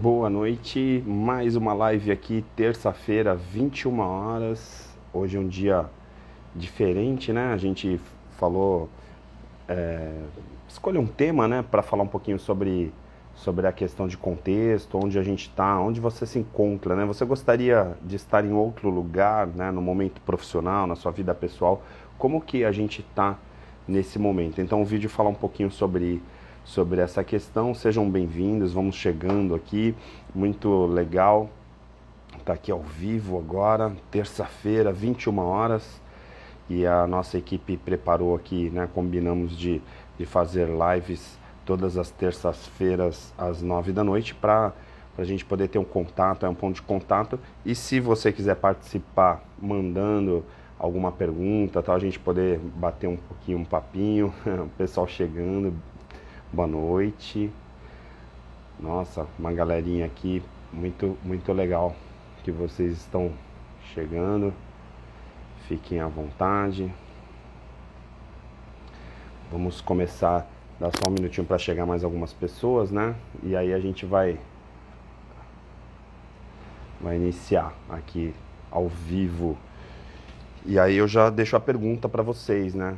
Boa noite, mais uma live aqui, terça-feira, 21 horas. Hoje é um dia diferente, né? A gente falou, escolheu um tema, né, para falar um pouquinho sobre a questão de contexto, onde a gente está, onde você se encontra, né? Você gostaria de estar em outro lugar, né, no momento profissional, na sua vida pessoal? Como que a gente está nesse momento? Então o vídeo fala um pouquinho sobre essa questão. Sejam bem-vindos, vamos chegando aqui, muito legal estar aqui ao vivo agora, terça-feira, 21 horas, e a nossa equipe preparou aqui, né, combinamos de fazer lives todas as terças-feiras às 9 da noite para a gente poder ter um contato, um ponto de contato. E se você quiser participar mandando alguma pergunta, tal, a gente poder bater um pouquinho, um papinho, o pessoal chegando. Boa noite. Nossa, uma galerinha aqui, muito legal que vocês estão chegando. Fiquem à vontade. Vamos começar, dá só um minutinho para chegar mais algumas pessoas, né? E aí a gente vai iniciar aqui ao vivo. E aí eu já deixo a pergunta para vocês, né?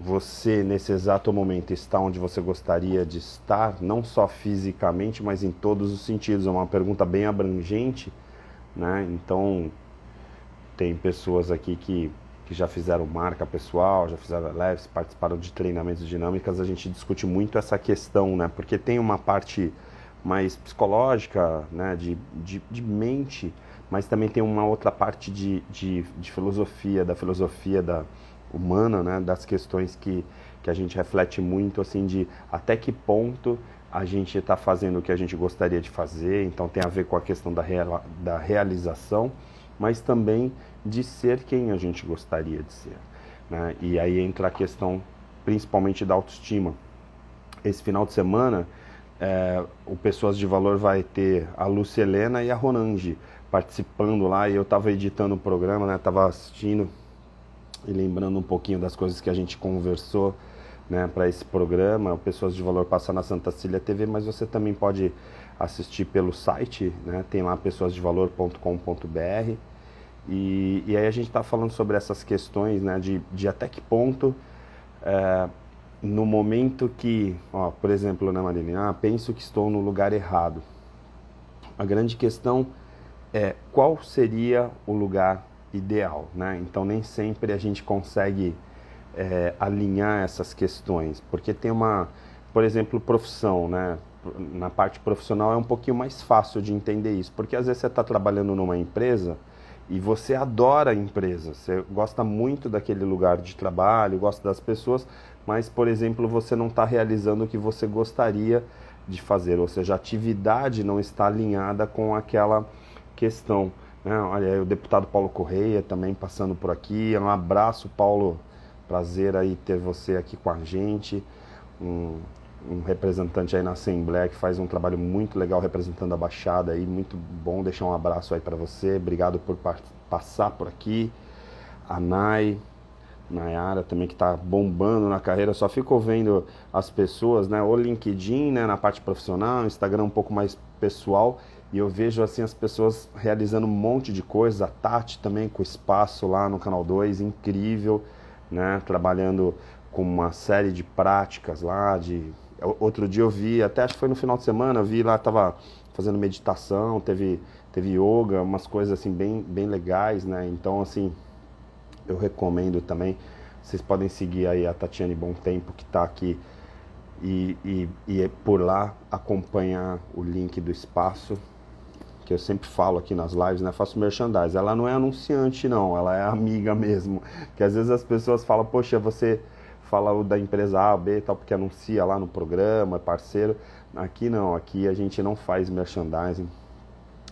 Você, nesse exato momento, está onde você gostaria de estar, não só fisicamente, mas em todos os sentidos? É uma pergunta bem abrangente, né? Então, tem pessoas aqui que já fizeram marca pessoal, já fizeram leves, participaram de treinamentos dinâmicas. A gente discute muito essa questão, né? Porque tem uma parte mais psicológica, né? De mente, mas também tem uma outra parte de filosofia, da filosofia humana, né, das questões que a gente reflete muito, assim, de até que ponto a gente está fazendo o que a gente gostaria de fazer. Então tem a ver com a questão da realização, mas também de ser quem a gente gostaria de ser, né? E aí entra a questão principalmente da autoestima. Esse final de semana, o Pessoas de Valor vai ter a Lúcia Helena e a Ronange participando lá, e eu estava editando o programa, né, estava assistindo e lembrando um pouquinho das coisas que a gente conversou, né, para esse programa. O Pessoas de Valor passa na Santa Cília TV, mas você também pode assistir pelo site, né, tem lá pessoasdevalor.com.br. E aí a gente está falando sobre essas questões, né, de até que ponto, no momento que, ó, por exemplo, né, Marília, penso que estou no lugar errado. A grande questão é qual seria o lugar ideal, né? Então nem sempre a gente consegue alinhar essas questões, porque tem por exemplo, profissão, né? Na parte profissional é um pouquinho mais fácil de entender isso, porque às vezes você está trabalhando numa empresa e você adora a empresa, você gosta muito daquele lugar de trabalho, gosta das pessoas, mas, por exemplo, você não está realizando o que você gostaria de fazer, ou seja, a atividade não está alinhada com aquela questão, né? Olha aí o deputado Paulo Correia também passando por aqui. Um abraço, Paulo, prazer aí ter você aqui com a gente, um representante aí na Assembleia que faz um trabalho muito legal representando a Baixada aí, muito bom. Deixar um abraço aí para você, obrigado por passar por aqui. A Nayara também, que está bombando na carreira. Só fico vendo as pessoas, né, o LinkedIn, né, na parte profissional, Instagram um pouco mais pessoal, e eu vejo assim as pessoas realizando um monte de coisa. A Tati também com espaço lá no Canal 2, incrível, né, trabalhando com uma série de práticas lá. Outro dia eu vi, até acho que foi no final de semana, eu vi lá, tava fazendo meditação, teve yoga, umas coisas assim bem legais, né? Então assim, eu recomendo também. Vocês podem seguir aí a Tatiane Bom Tempo, que está aqui, e por lá acompanhar o link do espaço, que eu sempre falo aqui nas lives, né? Faço merchandise. Ela não é anunciante, não, ela é amiga mesmo. Que às vezes as pessoas falam, poxa, você fala da empresa A, B e tal, porque anuncia lá no programa, é parceiro. Aqui não, aqui a gente não faz merchandising.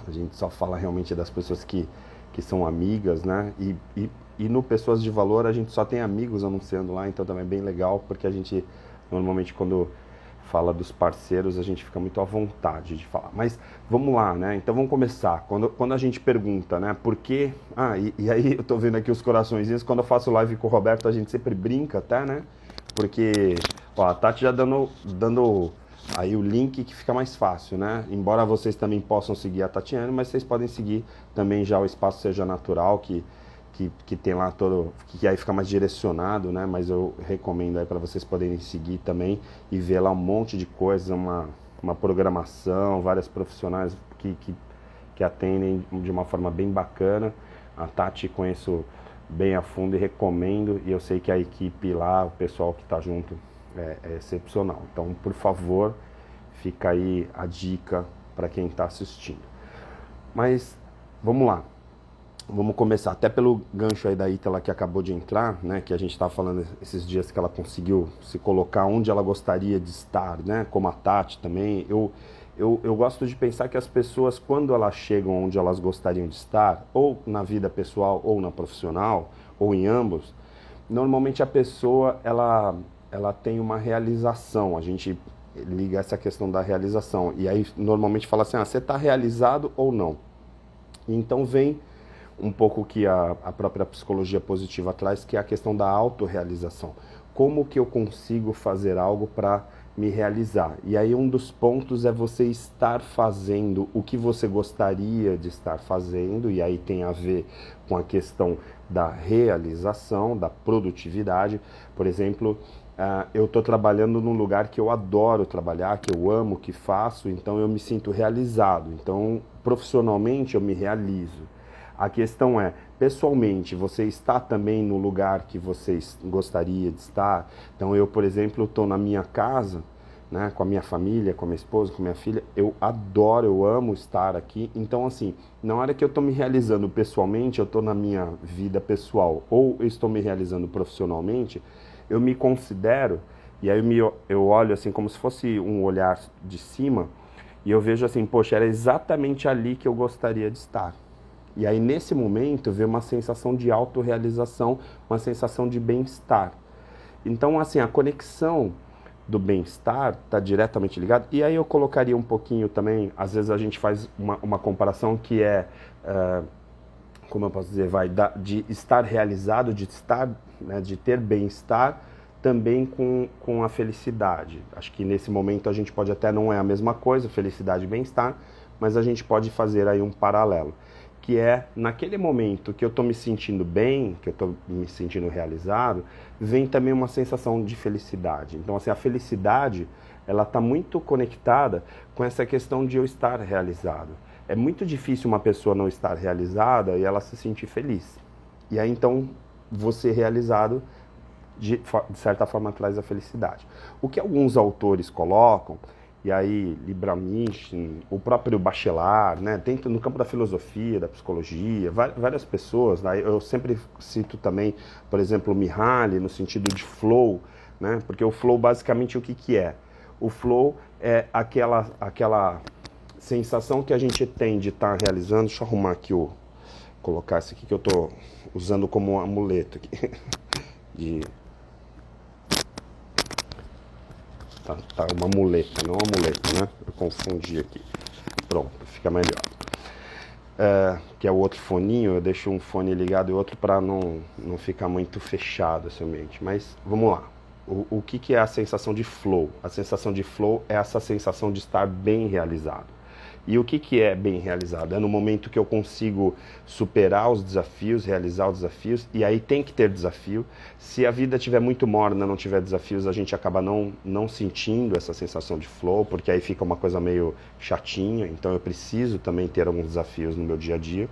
A gente só fala realmente das pessoas que são amigas, né? E no Pessoas de Valor a gente só tem amigos anunciando lá, então também é bem legal, porque a gente normalmente quando fala dos parceiros a gente fica muito à vontade de falar. Mas vamos lá, né? Então vamos começar. Quando a gente pergunta, né, por quê? E aí eu tô vendo aqui os coraçõezinhos. Quando eu faço live com o Roberto a gente sempre brinca até, né? Porque, ó, a Tati já dando aí o link que fica mais fácil, né? Embora vocês também possam seguir a Tatiane, mas vocês podem seguir também já o Espaço Seja Natural, que tem lá todo, que aí fica mais direcionado, né? Mas eu recomendo aí para vocês poderem seguir também e ver lá um monte de coisa, uma programação, várias profissionais que atendem de uma forma bem bacana. A Tati conheço bem a fundo e recomendo, e eu sei que a equipe lá, o pessoal que está junto é excepcional. Então, por favor, fica aí a dica para quem está assistindo. Mas vamos lá. Vamos começar até pelo gancho aí da Ítala que acabou de entrar, né? Que a gente estava falando esses dias que ela conseguiu se colocar onde ela gostaria de estar, né? Como a Tati também. Eu gosto de pensar que as pessoas, quando elas chegam onde elas gostariam de estar, ou na vida pessoal ou na profissional, ou em ambos, normalmente a pessoa ela tem uma realização. A gente liga essa questão da realização. E aí normalmente fala assim, você está realizado ou não? Então vem um pouco que a própria psicologia positiva traz, que é a questão da autorrealização. Como que eu consigo fazer algo para me realizar? E aí um dos pontos é você estar fazendo o que você gostaria de estar fazendo, e aí tem a ver com a questão da realização, da produtividade. Por exemplo, eu estou trabalhando num lugar que eu adoro trabalhar, que eu amo o que faço, então eu me sinto realizado. Então, profissionalmente, eu me realizo. A questão é, pessoalmente, você está também no lugar que você gostaria de estar? Então eu, por exemplo, estou na minha casa, né, com a minha família, com a minha esposa, com a minha filha. Eu adoro, eu amo estar aqui. Então, assim, na hora que eu estou me realizando pessoalmente, eu estou na minha vida pessoal, ou eu estou me realizando profissionalmente, eu me considero, e aí eu olho assim como se fosse um olhar de cima, e eu vejo assim, poxa, era exatamente ali que eu gostaria de estar. E aí, nesse momento, vem uma sensação de autorrealização, uma sensação de bem-estar. Então, assim, a conexão do bem-estar está diretamente ligada. E aí eu colocaria um pouquinho também, às vezes a gente faz uma comparação que como eu posso dizer, de estar realizado, de estar, né, de ter bem-estar, também com a felicidade. Acho que nesse momento a gente pode até, não é a mesma coisa, felicidade e bem-estar, mas a gente pode fazer aí um paralelo, que é, naquele momento que eu estou me sentindo bem, que eu estou me sentindo realizado, vem também uma sensação de felicidade. Então, assim, a felicidade, ela está muito conectada com essa questão de eu estar realizado. É muito difícil uma pessoa não estar realizada e ela se sentir feliz. E aí, então, você realizado, de certa forma, traz a felicidade. O que alguns autores colocam, e aí Libramish, o próprio Bachelard, né, dentro no campo da filosofia, da psicologia, várias pessoas, né, eu sempre cito também, por exemplo, o Mihaly, no sentido de flow, né, porque o flow basicamente o que é? O flow é aquela sensação que a gente tem de estar realizando. Deixa eu arrumar aqui, colocar isso aqui que eu estou usando como um amuleto aqui, Tá uma muleta, não uma muleta, né? Eu confundi aqui. Pronto, fica melhor. Que é o outro foninho, eu deixo um fone ligado e outro para não ficar muito fechado esse ambiente. Mas vamos lá. O que é a sensação de flow? A sensação de flow é essa sensação de estar bem realizado. E o que é bem realizado? É no momento que eu consigo superar os desafios, realizar os desafios, e aí tem que ter desafio. Se a vida estiver muito morna, não tiver desafios, a gente acaba não sentindo essa sensação de flow, porque aí fica uma coisa meio chatinha, então eu preciso também ter alguns desafios no meu dia a dia.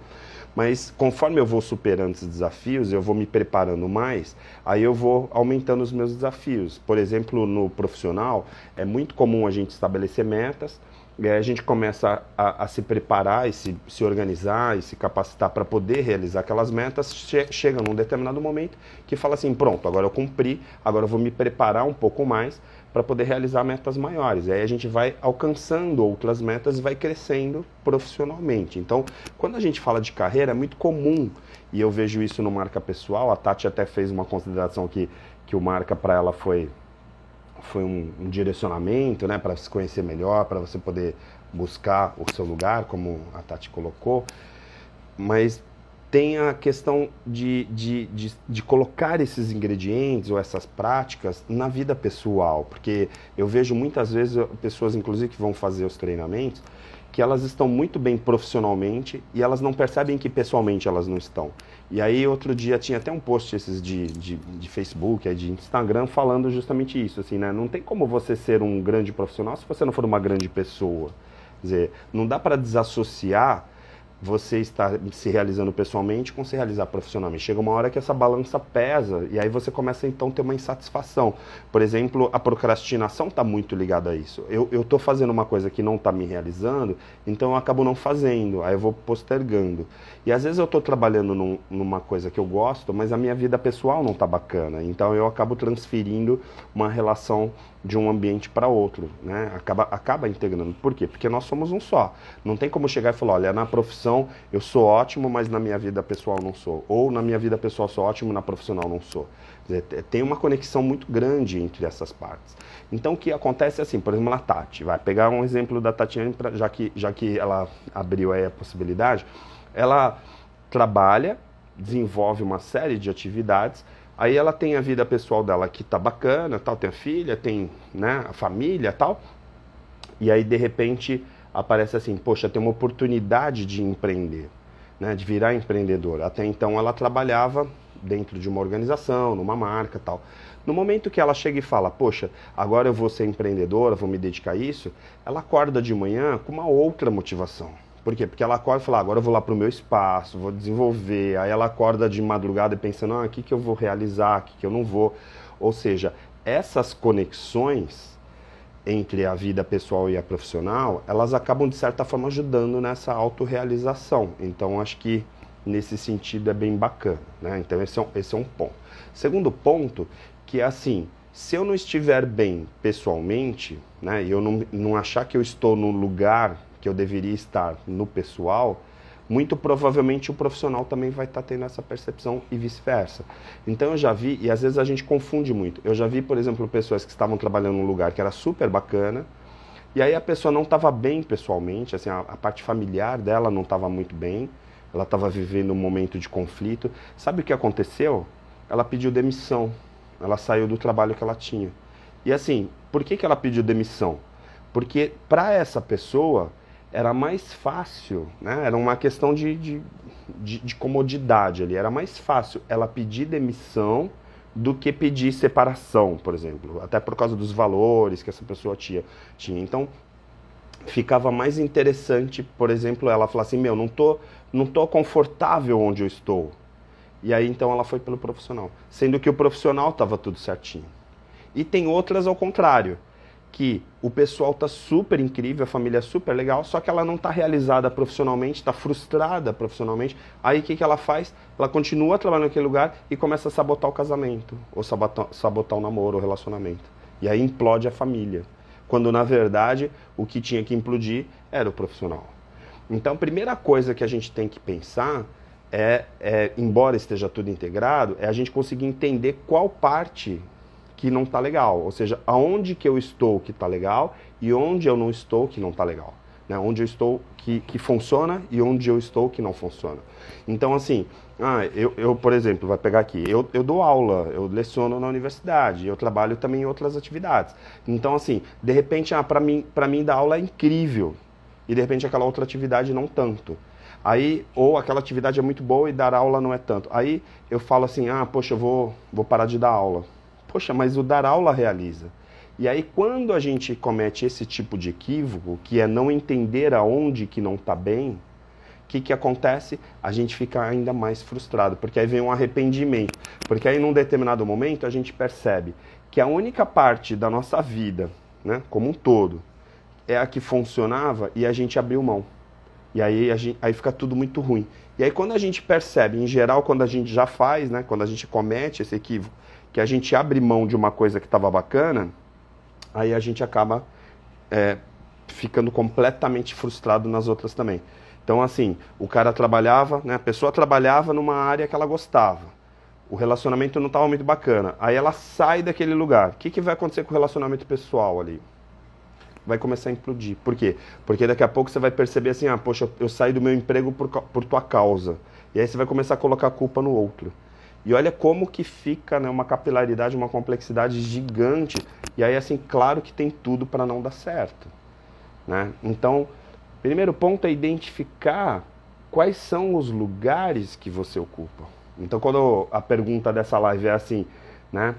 Mas conforme eu vou superando esses desafios, eu vou me preparando mais, aí eu vou aumentando os meus desafios. Por exemplo, no profissional, é muito comum a gente estabelecer metas, e aí a gente começa a se preparar e se organizar e se capacitar para poder realizar aquelas metas. Chega num determinado momento que fala assim, pronto, agora eu cumpri, agora eu vou me preparar um pouco mais para poder realizar metas maiores. E aí a gente vai alcançando outras metas e vai crescendo profissionalmente. Então, quando a gente fala de carreira, é muito comum, e eu vejo isso no Marca Pessoal. A Tati até fez uma consideração que o Marca para ela foi um direcionamento, né, para se conhecer melhor, para você poder buscar o seu lugar, como a Tati colocou. Mas tem a questão de colocar esses ingredientes ou essas práticas na vida pessoal, porque eu vejo muitas vezes pessoas, inclusive, que vão fazer os treinamentos, que elas estão muito bem profissionalmente e elas não percebem que pessoalmente elas não estão. E aí outro dia tinha até um post esses de Facebook, de Instagram, falando justamente isso, assim, né? Não tem como você ser um grande profissional se você não for uma grande pessoa. Quer dizer, não dá para desassociar você estar se realizando pessoalmente com se realizar profissionalmente. Chega uma hora que essa balança pesa e aí você começa então a ter uma insatisfação. Por exemplo, a procrastinação está muito ligada a isso. Eu estou fazendo uma coisa que não está me realizando, então eu acabo não fazendo, aí eu vou postergando. E às vezes eu estou trabalhando numa coisa que eu gosto, mas a minha vida pessoal não está bacana, então eu acabo transferindo uma relação de um ambiente para outro, né? Acaba integrando. Por quê? Porque nós somos um só. Não tem como chegar e falar, olha, na profissão eu sou ótimo, mas na minha vida pessoal não sou. Ou na minha vida pessoal sou ótimo, na profissional não sou. Quer dizer, tem uma conexão muito grande entre essas partes. Então o que acontece é assim, por exemplo, a Tati, vai pegar um exemplo da Tatiane, já que ela abriu aí a possibilidade, ela trabalha, desenvolve uma série de atividades. Aí ela tem a vida pessoal dela que tá bacana, tal, tem a filha, tem, né, a família, tal. E aí de repente aparece assim, poxa, tem uma oportunidade de empreender, né, de virar empreendedora. Até então ela trabalhava dentro de uma organização, numa marca, tal. No momento que ela chega e fala, poxa, agora eu vou ser empreendedora, vou me dedicar a isso, ela acorda de manhã com uma outra motivação. Por quê? Porque ela acorda e fala, agora eu vou lá para o meu espaço, vou desenvolver. Aí ela acorda de madrugada pensando, o que eu vou realizar, o que eu não vou. Ou seja, essas conexões entre a vida pessoal e a profissional, elas acabam, de certa forma, ajudando nessa autorrealização. Então, acho que nesse sentido é bem bacana, né? Então, esse é um ponto. Segundo ponto, que é assim, se eu não estiver bem pessoalmente, né, e eu não achar que eu estou no lugar que eu deveria estar no pessoal, muito provavelmente o profissional também vai estar tendo essa percepção e vice-versa. Então eu já vi, e às vezes a gente confunde muito, eu já vi, por exemplo, pessoas que estavam trabalhando num lugar que era super bacana, e aí a pessoa não estava bem pessoalmente, assim, a parte familiar dela não estava muito bem, ela estava vivendo um momento de conflito. Sabe o que aconteceu? Ela pediu demissão, ela saiu do trabalho que ela tinha. E assim, por que ela pediu demissão? Porque para essa pessoa era mais fácil, né? Era uma questão de comodidade ali. Era mais fácil ela pedir demissão do que pedir separação, por exemplo. Até por causa dos valores que essa pessoa tinha. Então, ficava mais interessante, por exemplo, ela falar assim, não tô confortável onde eu estou. E aí, então, ela foi pelo profissional. Sendo que o profissional estava tudo certinho. E tem outras ao contrário, que o pessoal está super incrível, a família é super legal, só que ela não está realizada profissionalmente, está frustrada profissionalmente. Aí o que ela faz? Ela continua trabalhando naquele lugar e começa a sabotar o casamento, ou sabotar o namoro, o relacionamento. E aí implode a família. Quando, na verdade, o que tinha que implodir era o profissional. Então, a primeira coisa que a gente tem que pensar embora esteja tudo integrado, é a gente conseguir entender qual parte que não está legal, ou seja, aonde que eu estou que está legal e onde eu não estou que não está legal, né? Onde eu estou que funciona e onde eu estou que não funciona. Então, assim, eu por exemplo, vai pegar aqui, eu dou aula, eu leciono na universidade, eu trabalho também em outras atividades. Então, assim, de repente, para mim dar aula é incrível e de repente aquela outra atividade não tanto. Aí, ou aquela atividade é muito boa e dar aula não é tanto. Aí eu falo assim, poxa, eu vou parar de dar aula. Poxa, mas o dar aula realiza. E aí quando a gente comete esse tipo de equívoco, que é não entender aonde que não está bem, o que acontece? A gente fica ainda mais frustrado, porque aí vem um arrependimento. Porque aí num determinado momento a gente percebe que a única parte da nossa vida, né, como um todo, é a que funcionava e a gente abriu mão. E aí, aí fica tudo muito ruim. E aí quando a gente percebe, em geral, quando a gente já faz, né, quando a gente comete esse equívoco, que a gente abre mão de uma coisa que estava bacana, aí a gente acaba ficando completamente frustrado nas outras também. Então, assim, o cara trabalhava, né, a pessoa trabalhava numa área que ela gostava. O relacionamento não estava muito bacana. Aí ela sai daquele lugar. O que vai acontecer com o relacionamento pessoal ali? vai começar a implodir. Por quê? Porque daqui a pouco você vai perceber assim, poxa, eu saí do meu emprego por tua causa. E aí você vai começar a colocar a culpa no outro. E olha como que fica, né, uma capilaridade, uma complexidade gigante. E aí, assim, claro que tem tudo para não dar certo, né? Então, primeiro ponto é identificar quais são os lugares que você ocupa. Então, quando a pergunta dessa live é assim, né?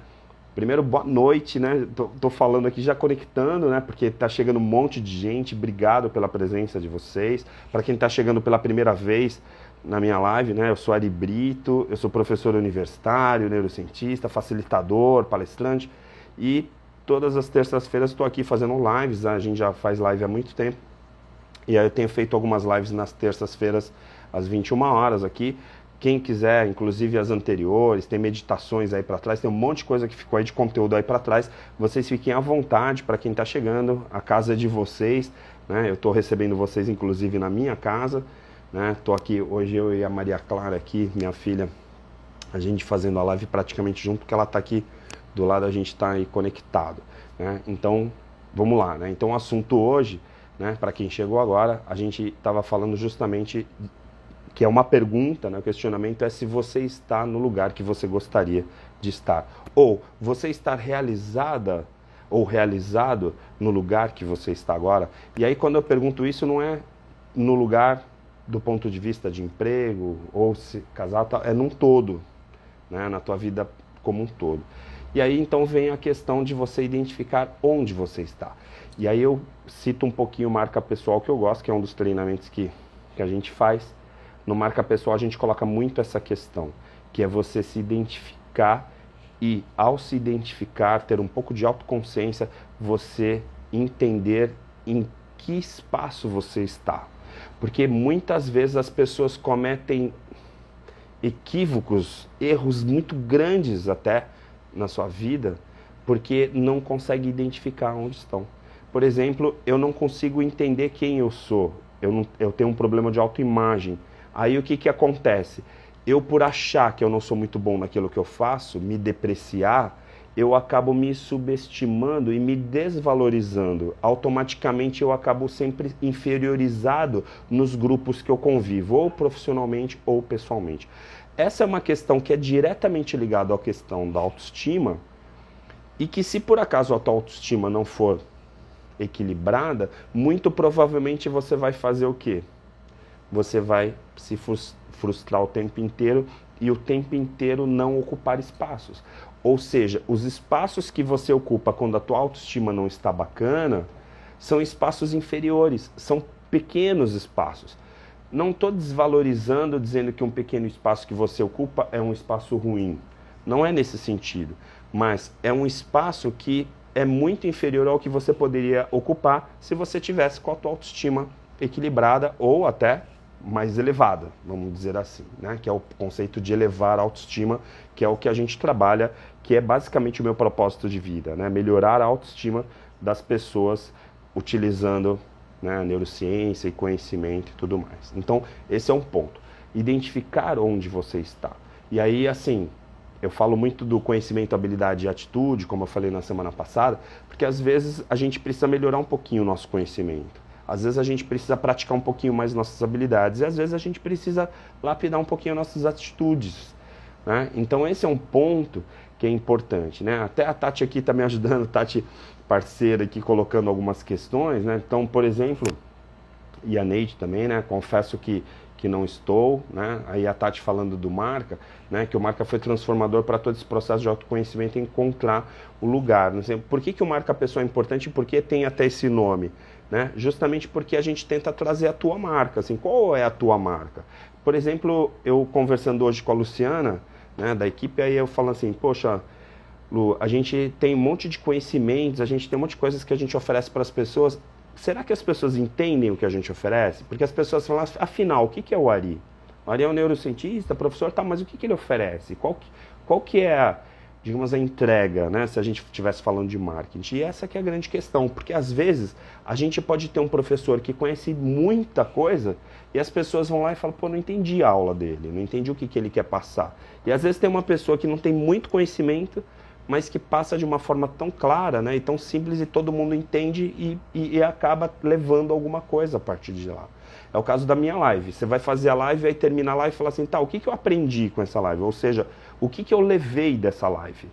Primeiro, boa noite, né? Tô falando aqui já conectando, né? Porque tá chegando um monte de gente. Obrigado pela presença de vocês. Para quem tá chegando pela primeira vez na minha live, né? Eu sou Ari Brito, eu sou professor universitário, neurocientista, facilitador, palestrante. E todas as terças-feiras estou aqui fazendo lives. A gente já faz live há muito tempo. E aí eu tenho feito algumas lives nas terças-feiras às 21 horas aqui. Quem quiser, inclusive as anteriores, tem meditações aí para trás, tem um monte de coisa que ficou aí de conteúdo aí para trás. Vocês fiquem à vontade para quem está chegando, a casa é de vocês, né? Eu estou recebendo vocês, inclusive, na minha casa, né? Estou aqui, hoje eu e a Maria Clara aqui, minha filha, a gente fazendo a live praticamente junto, porque ela está aqui do lado, a gente está aí conectado, né? Então, vamos lá, né? Então, o assunto hoje, né, para quem chegou agora, a gente estava falando justamente que é uma pergunta, né? O questionamento é se você está no lugar que você gostaria de estar. Ou você está realizada ou realizado no lugar que você está agora. E aí quando eu pergunto isso, não é no lugar do ponto de vista de emprego ou se casar, é num todo, né? Na tua vida como um todo. E aí então vem a questão de você identificar onde você está. E aí eu cito um pouquinho o marca pessoal que eu gosto, que é um dos treinamentos que a gente faz. No marca pessoal a gente coloca muito essa questão, que é você se identificar e, ao se identificar, ter um pouco de autoconsciência, você entender em que espaço você está. Porque muitas vezes as pessoas cometem equívocos, erros muito grandes até na sua vida, porque não conseguem identificar onde estão. Por exemplo, eu não consigo entender quem eu sou, eu tenho um problema de autoimagem. Aí o que acontece? Eu, por achar que eu não sou muito bom naquilo que eu faço, me depreciar, eu acabo me subestimando e me desvalorizando. Automaticamente eu acabo sempre inferiorizado nos grupos que eu convivo, ou profissionalmente ou pessoalmente. Essa é uma questão que é diretamente ligada à questão da autoestima, e que se por acaso a tua autoestima não for equilibrada, muito provavelmente você vai fazer o quê? Você vai se frustrar o tempo inteiro e o tempo inteiro não ocupar espaços. Ou seja, os espaços que você ocupa quando a tua autoestima não está bacana são espaços inferiores, são pequenos espaços. Não estou desvalorizando, dizendo que um pequeno espaço que você ocupa é um espaço ruim. Não é nesse sentido, mas é um espaço que é muito inferior ao que você poderia ocupar se você tivesse com a tua autoestima equilibrada ou até mais elevada, vamos dizer assim, né? Que é o conceito de elevar a autoestima, que é o que a gente trabalha, que é basicamente o meu propósito de vida, né? Melhorar a autoestima das pessoas utilizando, né, a neurociência e conhecimento e tudo mais. Então, esse é um ponto. Identificar onde você está. E aí, assim, eu falo muito do conhecimento, habilidade e atitude, como eu falei na semana passada, porque às vezes a gente precisa melhorar um pouquinho o nosso conhecimento. Às vezes a gente precisa praticar um pouquinho mais nossas habilidades e às vezes a gente precisa lapidar um pouquinho nossas atitudes, né? Então esse é um ponto que é importante, né? Até a Tati aqui está me ajudando, Tati parceira aqui colocando algumas questões, né? Então, por exemplo, e a Neide também, né? Confesso que não estou, né? Aí a Tati falando do marca, né? Que o marca foi transformador para todo esse processo de autoconhecimento e encontrar o lugar. Não sei, por que o marca pessoal é importante e por que tem até esse nome? Né? Justamente porque a gente tenta trazer a tua marca, assim, qual é a tua marca? Por exemplo, eu conversando hoje com a Luciana, né, da equipe, aí eu falo assim, poxa, Lu, a gente tem um monte de conhecimentos, a gente tem um monte de coisas que a gente oferece para as pessoas, será que as pessoas entendem o que a gente oferece? Porque as pessoas falam, afinal, o que é o Ari? O Ari é um neurocientista, professor, tá, mas o que ele oferece? Qual que é digamos, a entrega, né, se a gente estivesse falando de marketing. E essa que é a grande questão, porque às vezes a gente pode ter um professor que conhece muita coisa e as pessoas vão lá e falam, pô, não entendi a aula dele, não entendi o que ele quer passar. E às vezes tem uma pessoa que não tem muito conhecimento, mas que passa de uma forma tão clara, né, e tão simples e todo mundo entende e acaba levando alguma coisa a partir de lá. É o caso da minha live. Você vai fazer a live, aí termina a live e fala assim, tá, o que eu aprendi com essa live? Ou seja, o que eu levei dessa live?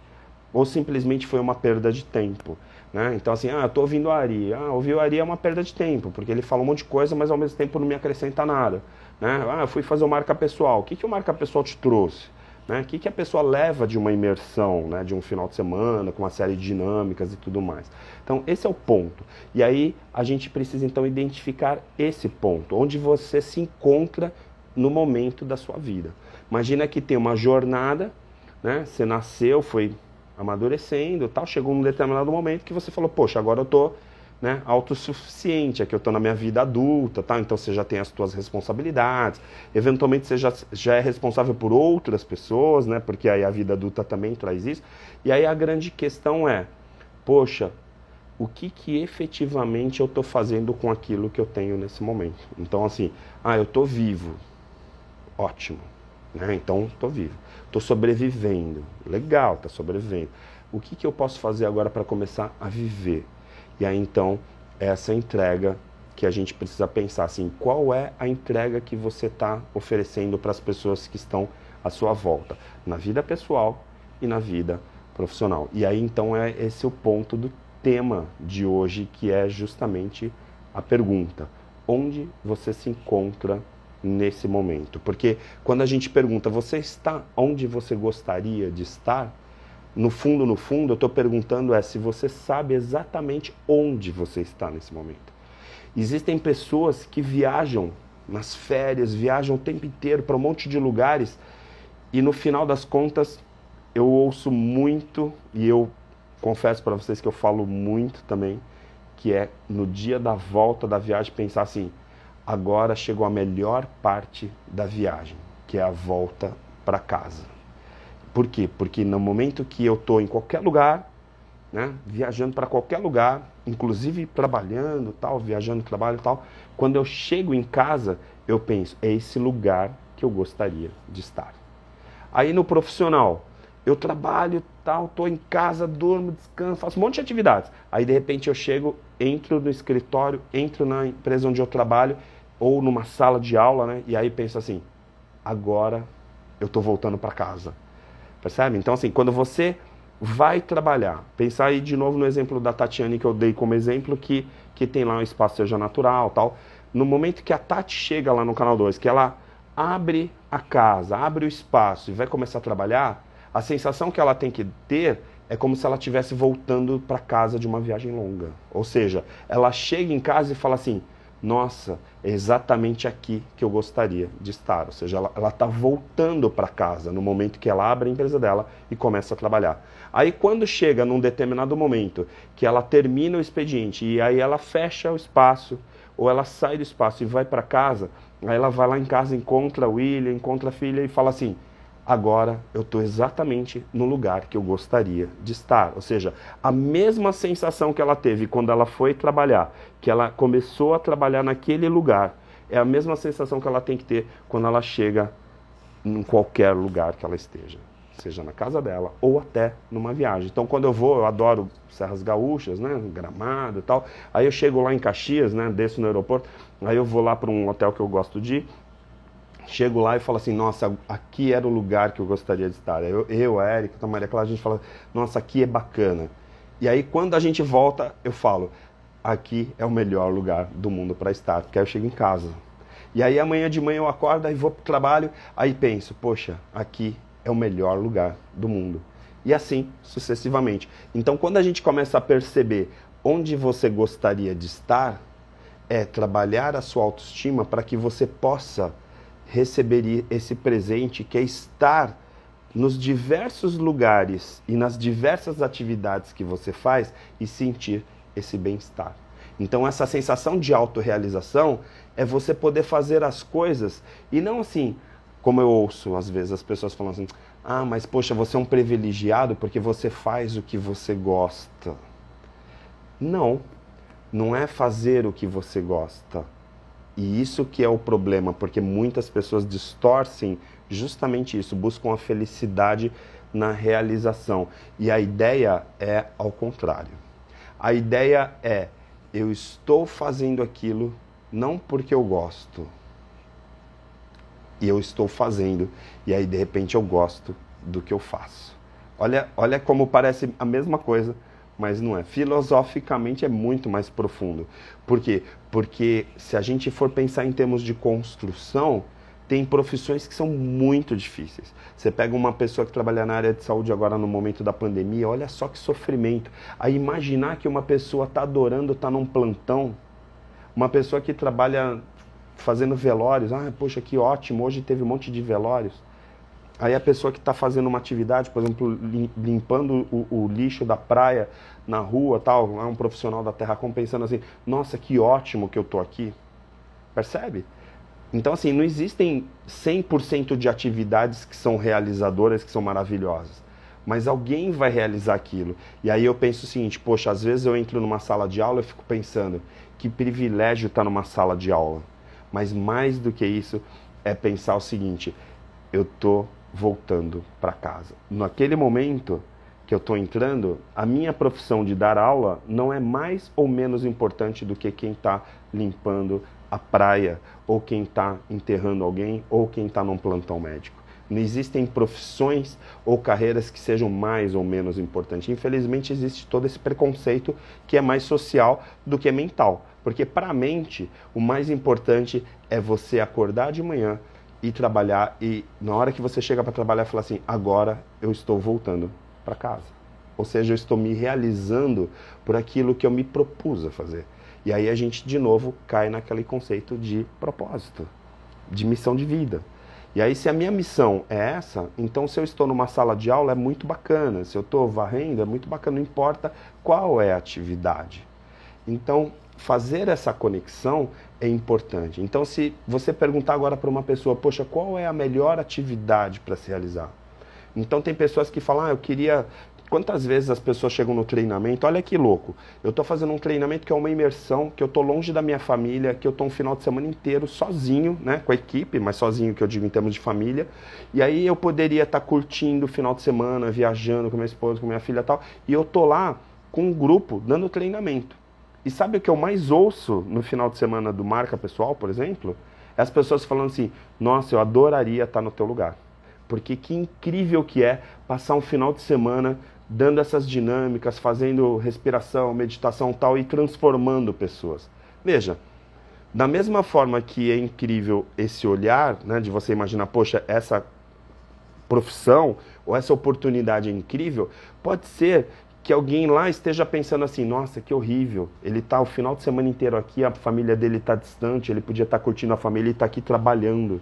Ou simplesmente foi uma perda de tempo, né? Então assim, eu tô ouvindo o Ari. Ouvir o Ari é uma perda de tempo, porque ele fala um monte de coisa, mas ao mesmo tempo não me acrescenta nada, né? Eu fui fazer o marca pessoal. O que o marca pessoal te trouxe? Né? O que a pessoa leva de uma imersão, né? De um final de semana, com uma série de dinâmicas e tudo mais. Então, esse é o ponto. E aí, a gente precisa, então, identificar esse ponto, onde você se encontra no momento da sua vida. Imagina que tem uma jornada, né? Você nasceu, foi amadurecendo, tal, chegou num determinado momento que você falou, poxa, agora eu tô, né, autossuficiente, é que eu estou na minha vida adulta, tá? Então você já tem as suas responsabilidades, eventualmente você já é responsável por outras pessoas, né? Porque aí a vida adulta também traz isso. E aí a grande questão é, poxa, o que efetivamente eu estou fazendo com aquilo que eu tenho nesse momento? Então assim, eu estou vivo, ótimo, né? Então estou vivo, estou sobrevivendo, legal, está sobrevivendo. O que eu posso fazer agora para começar a viver? E aí então, essa entrega que a gente precisa pensar assim, qual é a entrega que você está oferecendo para as pessoas que estão à sua volta, na vida pessoal e na vida profissional. E aí então é esse o ponto do tema de hoje, que é justamente a pergunta, onde você se encontra nesse momento? Porque quando a gente pergunta, você está onde você gostaria de estar? No fundo, eu estou perguntando se você sabe exatamente onde você está nesse momento. Existem pessoas que viajam nas férias, viajam o tempo inteiro para um monte de lugares e no final das contas eu ouço muito, e eu confesso para vocês que eu falo muito também, que é no dia da volta da viagem pensar assim, agora chegou a melhor parte da viagem, que é a volta para casa. Por quê? Porque no momento que eu estou em qualquer lugar, né, viajando para qualquer lugar, inclusive trabalhando, tal, viajando, trabalho e tal, quando eu chego em casa, eu penso, é esse lugar que eu gostaria de estar. Aí no profissional, eu trabalho, tal, estou em casa, durmo, descanso, faço um monte de atividades. Aí de repente eu chego, entro no escritório, entro na empresa onde eu trabalho, ou numa sala de aula, né, e aí penso assim, agora eu estou voltando para casa. Percebe? Então, assim, quando você vai trabalhar, pensar aí de novo no exemplo da Tatiane que eu dei como exemplo, que tem lá um espaço seja natural, tal. No momento que a Tati chega lá no Canal 2, que ela abre a casa, abre o espaço e vai começar a trabalhar, a sensação que ela tem que ter é como se ela estivesse voltando para casa de uma viagem longa. Ou seja, ela chega em casa e fala assim, nossa, é exatamente aqui que eu gostaria de estar. Ou seja, ela está voltando para casa no momento que ela abre a empresa dela e começa a trabalhar. Aí quando chega num determinado momento que ela termina o expediente e aí ela fecha o espaço, ou ela sai do espaço e vai para casa, aí ela vai lá em casa, encontra a William, encontra a filha e fala assim, agora eu estou exatamente no lugar que eu gostaria de estar. Ou seja, a mesma sensação que ela teve quando ela foi trabalhar, que ela começou a trabalhar naquele lugar, é a mesma sensação que ela tem que ter quando ela chega em qualquer lugar que ela esteja. Seja na casa dela ou até numa viagem. Então quando eu adoro Serras Gaúchas, né, Gramado e tal, aí eu chego lá em Caxias, né, desço no aeroporto, aí eu vou lá para um hotel que eu gosto de ir, chego lá e falo assim, nossa, aqui era o lugar que eu gostaria de estar. A Érica, a Maria Clara, a gente fala, nossa, aqui é bacana. E aí quando a gente volta, eu falo, aqui é o melhor lugar do mundo para estar, porque aí eu chego em casa. E aí amanhã de manhã eu acordo, aí vou pro trabalho, aí penso, poxa, aqui é o melhor lugar do mundo. E assim, sucessivamente. Então quando a gente começa a perceber onde você gostaria de estar, é trabalhar a sua autoestima para que você possa receber esse presente, que é estar nos diversos lugares e nas diversas atividades que você faz e sentir esse bem-estar. Então essa sensação de autorrealização é você poder fazer as coisas e não assim, como eu ouço às vezes as pessoas falando assim, mas poxa, você é um privilegiado porque você faz o que você gosta. Não, não é fazer o que você gosta. E isso que é o problema, porque muitas pessoas distorcem justamente isso, buscam a felicidade na realização. E a ideia é ao contrário. A ideia é, eu estou fazendo aquilo não porque eu gosto. E eu estou fazendo, e aí de repente eu gosto do que eu faço. Olha como parece a mesma coisa, mas não é. Filosoficamente é muito mais profundo. Por quê? Porque se a gente for pensar em termos de construção, tem profissões que são muito difíceis. Você pega uma pessoa que trabalha na área de saúde agora no momento da pandemia, olha só que sofrimento. Aí imaginar que uma pessoa está adorando estar num plantão, uma pessoa que trabalha fazendo velórios, poxa, que ótimo, hoje teve um monte de velórios. Aí a pessoa que está fazendo uma atividade, por exemplo, limpando o lixo da praia na rua, tal, é um profissional da Terracom pensando assim, nossa, que ótimo que eu estou aqui. Percebe? Então, assim, não existem 100% de atividades que são realizadoras, que são maravilhosas. Mas alguém vai realizar aquilo. E aí eu penso o seguinte, poxa, às vezes eu entro numa sala de aula e fico pensando, que privilégio estar numa sala de aula. Mas mais do que isso, é pensar o seguinte, eu estou voltando para casa. Naquele momento que eu estou entrando, a minha profissão de dar aula não é mais ou menos importante do que quem está limpando a praia, ou quem está enterrando alguém, ou quem está num plantão médico. Não existem profissões ou carreiras que sejam mais ou menos importantes. Infelizmente existe todo esse preconceito que é mais social do que mental. Porque para a mente, o mais importante é você acordar de manhã e trabalhar, e na hora que você chega para trabalhar, falar assim, agora eu estou voltando para casa. Ou seja, eu estou me realizando por aquilo que eu me propus a fazer. E aí a gente, de novo, cai naquele conceito de propósito, de missão de vida. E aí, se a minha missão é essa, então se eu estou numa sala de aula é muito bacana, se eu estou varrendo é muito bacana, não importa qual é a atividade. Então, fazer essa conexão é importante. Então, se você perguntar agora para uma pessoa, poxa, qual é a melhor atividade para se realizar? Então, tem pessoas que falam, eu queria... Quantas vezes as pessoas chegam no treinamento, olha que louco, eu estou fazendo um treinamento que é uma imersão, que eu estou longe da minha família, que eu estou um final de semana inteiro sozinho, né, com a equipe, mas sozinho que eu digo em termos de família, e aí eu poderia estar curtindo o final de semana, viajando com minha esposa, com minha filha e tal, e eu estou lá com um grupo dando treinamento. E sabe o que eu mais ouço no final de semana do Marca Pessoal, por exemplo? É as pessoas falando assim, nossa, eu adoraria estar no teu lugar. Porque que incrível que é passar um final de semana dando essas dinâmicas, fazendo respiração, meditação e tal, e transformando pessoas. Veja, da mesma forma que é incrível esse olhar, né, de você imaginar, poxa, essa profissão ou essa oportunidade é incrível, pode ser que alguém lá esteja pensando assim, nossa, que horrível, ele está o final de semana inteiro aqui, a família dele está distante, ele podia estar curtindo a família e está aqui trabalhando.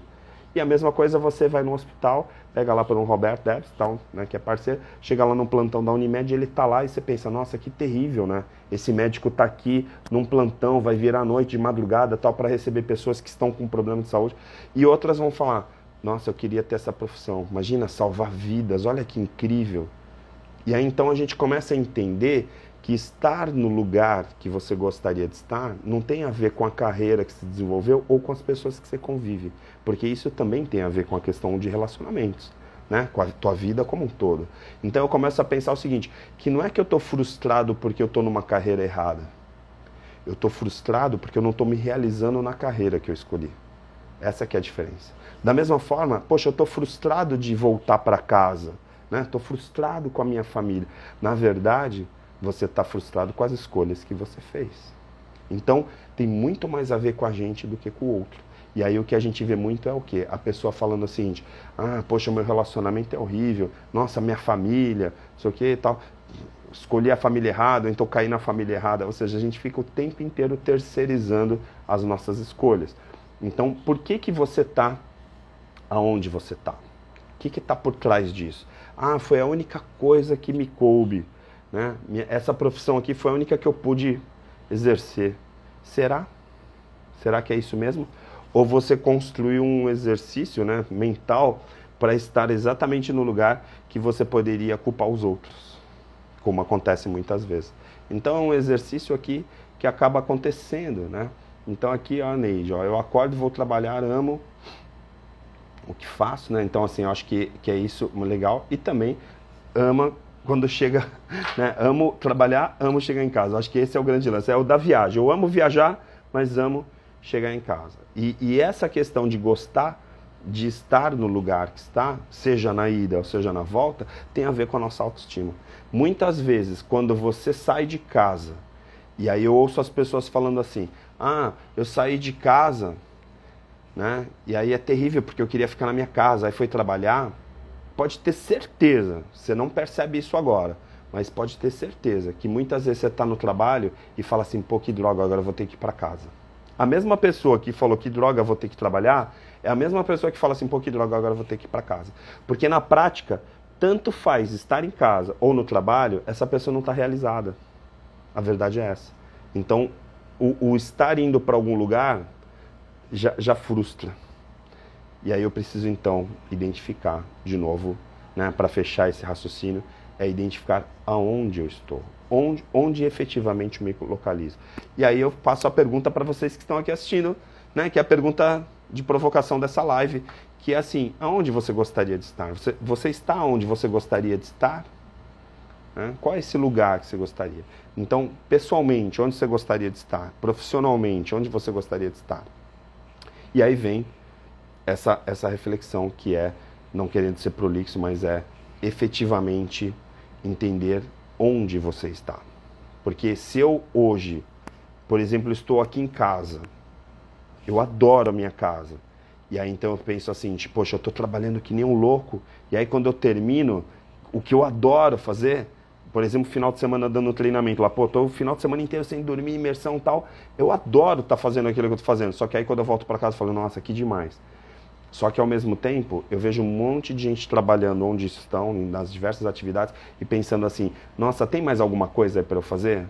E a mesma coisa, você vai no hospital, pega lá para um Roberto Debs, né, que é parceiro, chega lá no plantão da Unimed, ele está lá e você pensa, nossa, que terrível, né? Esse médico está aqui num plantão, vai vir à noite, de madrugada, tal, para receber pessoas que estão com problema de saúde. E outras vão falar, nossa, eu queria ter essa profissão. Imagina, salvar vidas, olha que incrível. E aí então a gente começa a entender que estar no lugar que você gostaria de estar não tem a ver com a carreira que se desenvolveu ou com as pessoas que você convive, porque isso também tem a ver com a questão de relacionamentos, né? Com a tua vida como um todo. Então eu começo a pensar o seguinte, que não é que eu estou frustrado porque eu estou numa carreira errada, eu estou frustrado porque eu não estou me realizando na carreira que eu escolhi. Essa que é a diferença. Da mesma forma, poxa, eu estou frustrado de voltar para casa, né? Estou frustrado com a minha família. Na verdade, você está frustrado com as escolhas que você fez. Então, tem muito mais a ver com a gente do que com o outro. E aí o que a gente vê muito é o quê? A pessoa falando o seguinte, poxa, meu relacionamento é horrível, nossa, minha família, não sei o que e tal, escolhi a família errada, ou então caí na família errada. Ou seja, a gente fica o tempo inteiro terceirizando as nossas escolhas. Então, por que você está aonde você está? O que está por trás disso? Foi a única coisa que me coube. Né? Essa profissão aqui foi a única que eu pude exercer. Será? Será que é isso mesmo? Ou você construiu um exercício, né, mental para estar exatamente no lugar que você poderia culpar os outros, como acontece muitas vezes. Então é um exercício aqui que acaba acontecendo, né? Então aqui, Neide, eu acordo, vou trabalhar, amo o que faço, né? Então assim, eu acho que é isso legal. E também ama quando chega, né? Amo trabalhar, amo chegar em casa. Acho que esse é o grande lance, é o da viagem. Eu amo viajar, mas amo chegar em casa. E essa questão de gostar de estar no lugar que está, seja na ida ou seja na volta, tem a ver com a nossa autoestima. Muitas vezes, quando você sai de casa, e aí eu ouço as pessoas falando assim, eu saí de casa, né? E aí é terrível porque eu queria ficar na minha casa, aí foi trabalhar. Pode ter certeza, você não percebe isso agora, mas pode ter certeza que muitas vezes você está no trabalho e fala assim, pô, que droga, agora eu vou ter que ir para casa. A mesma pessoa que falou que droga, vou ter que trabalhar, é a mesma pessoa que fala assim, pô, que droga, agora eu vou ter que ir para casa. Porque na prática, tanto faz estar em casa ou no trabalho, essa pessoa não está realizada. A verdade é essa. Então, o estar indo para algum lugar já frustra. E aí eu preciso então identificar, de novo, né, para fechar esse raciocínio, é identificar aonde eu estou, onde efetivamente eu me localizo. E aí eu passo a pergunta para vocês que estão aqui assistindo, né, que é a pergunta de provocação dessa live, que é assim, aonde você gostaria de estar? Você está onde você gostaria de estar? Né? Qual é esse lugar que você gostaria? Então, pessoalmente, onde você gostaria de estar? Profissionalmente, onde você gostaria de estar? E aí vem essa reflexão que é, não querendo ser prolixo, mas é efetivamente entender onde você está. Porque se eu hoje, por exemplo, estou aqui em casa, eu adoro a minha casa, e aí então eu penso assim, tipo, poxa, eu estou trabalhando que nem um louco, e aí quando eu termino, o que eu adoro fazer, por exemplo, final de semana dando treinamento lá, pô, tô o final de semana inteiro sem dormir, imersão e tal, eu adoro estar fazendo aquilo que eu estou fazendo, só que aí quando eu volto para casa eu falo, nossa, que demais. Só que ao mesmo tempo, eu vejo um monte de gente trabalhando onde estão, nas diversas atividades, e pensando assim, nossa, tem mais alguma coisa aí para eu fazer?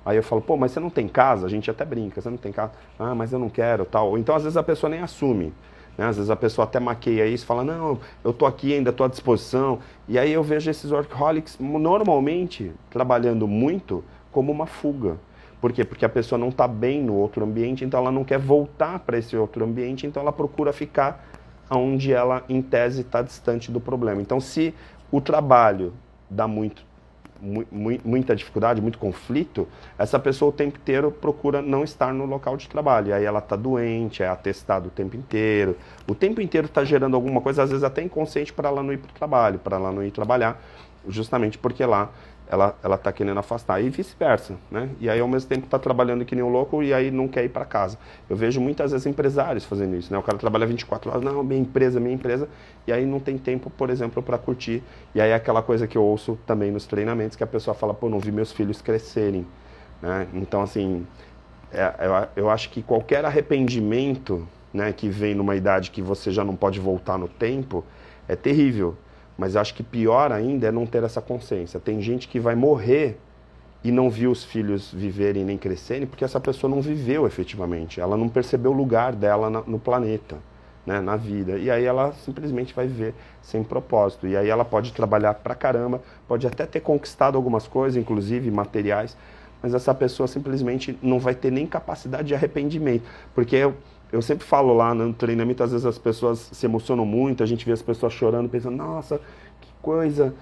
Aí eu falo, pô, mas você não tem casa? A gente até brinca, você não tem casa? Ah, mas eu não quero, tal. Ou então às vezes a pessoa nem assume, né? Às vezes a pessoa até maqueia isso, fala, não, eu tô aqui, ainda tô à disposição. E aí eu vejo esses workaholics normalmente trabalhando muito como uma fuga. Por quê? Porque a pessoa não está bem no outro ambiente, então ela não quer voltar para esse outro ambiente, então ela procura ficar onde ela, em tese, está distante do problema. Então, se o trabalho dá muita dificuldade, muito conflito, essa pessoa o tempo inteiro procura não estar no local de trabalho. E aí ela está doente, é atestada o tempo inteiro está gerando alguma coisa, às vezes até inconsciente, para ela não ir para o trabalho, para ela não ir trabalhar, justamente porque lá ela está querendo afastar, e vice-versa, né? E aí ao mesmo tempo está trabalhando que nem um louco e aí não quer ir para casa. Eu vejo muitas vezes empresários fazendo isso, né? O cara trabalha 24 horas, não, minha empresa, e aí não tem tempo, por exemplo, para curtir. E aí é aquela coisa que eu ouço também nos treinamentos, que a pessoa fala, pô, não vi meus filhos crescerem, né? Então, assim, eu acho que qualquer arrependimento, né, que vem numa idade que você já não pode voltar no tempo, é terrível. Mas acho que pior ainda é não ter essa consciência. Tem gente que vai morrer e não viu os filhos viverem nem crescerem porque essa pessoa não viveu efetivamente. Ela não percebeu o lugar dela no planeta, né, na vida. E aí ela simplesmente vai viver sem propósito. E aí ela pode trabalhar pra caramba, pode até ter conquistado algumas coisas, inclusive materiais, mas essa pessoa simplesmente não vai ter nem capacidade de arrependimento. Porque eu sempre falo lá no treinamento, às vezes as pessoas se emocionam muito, a gente vê as pessoas chorando, pensando, nossa, que coisa,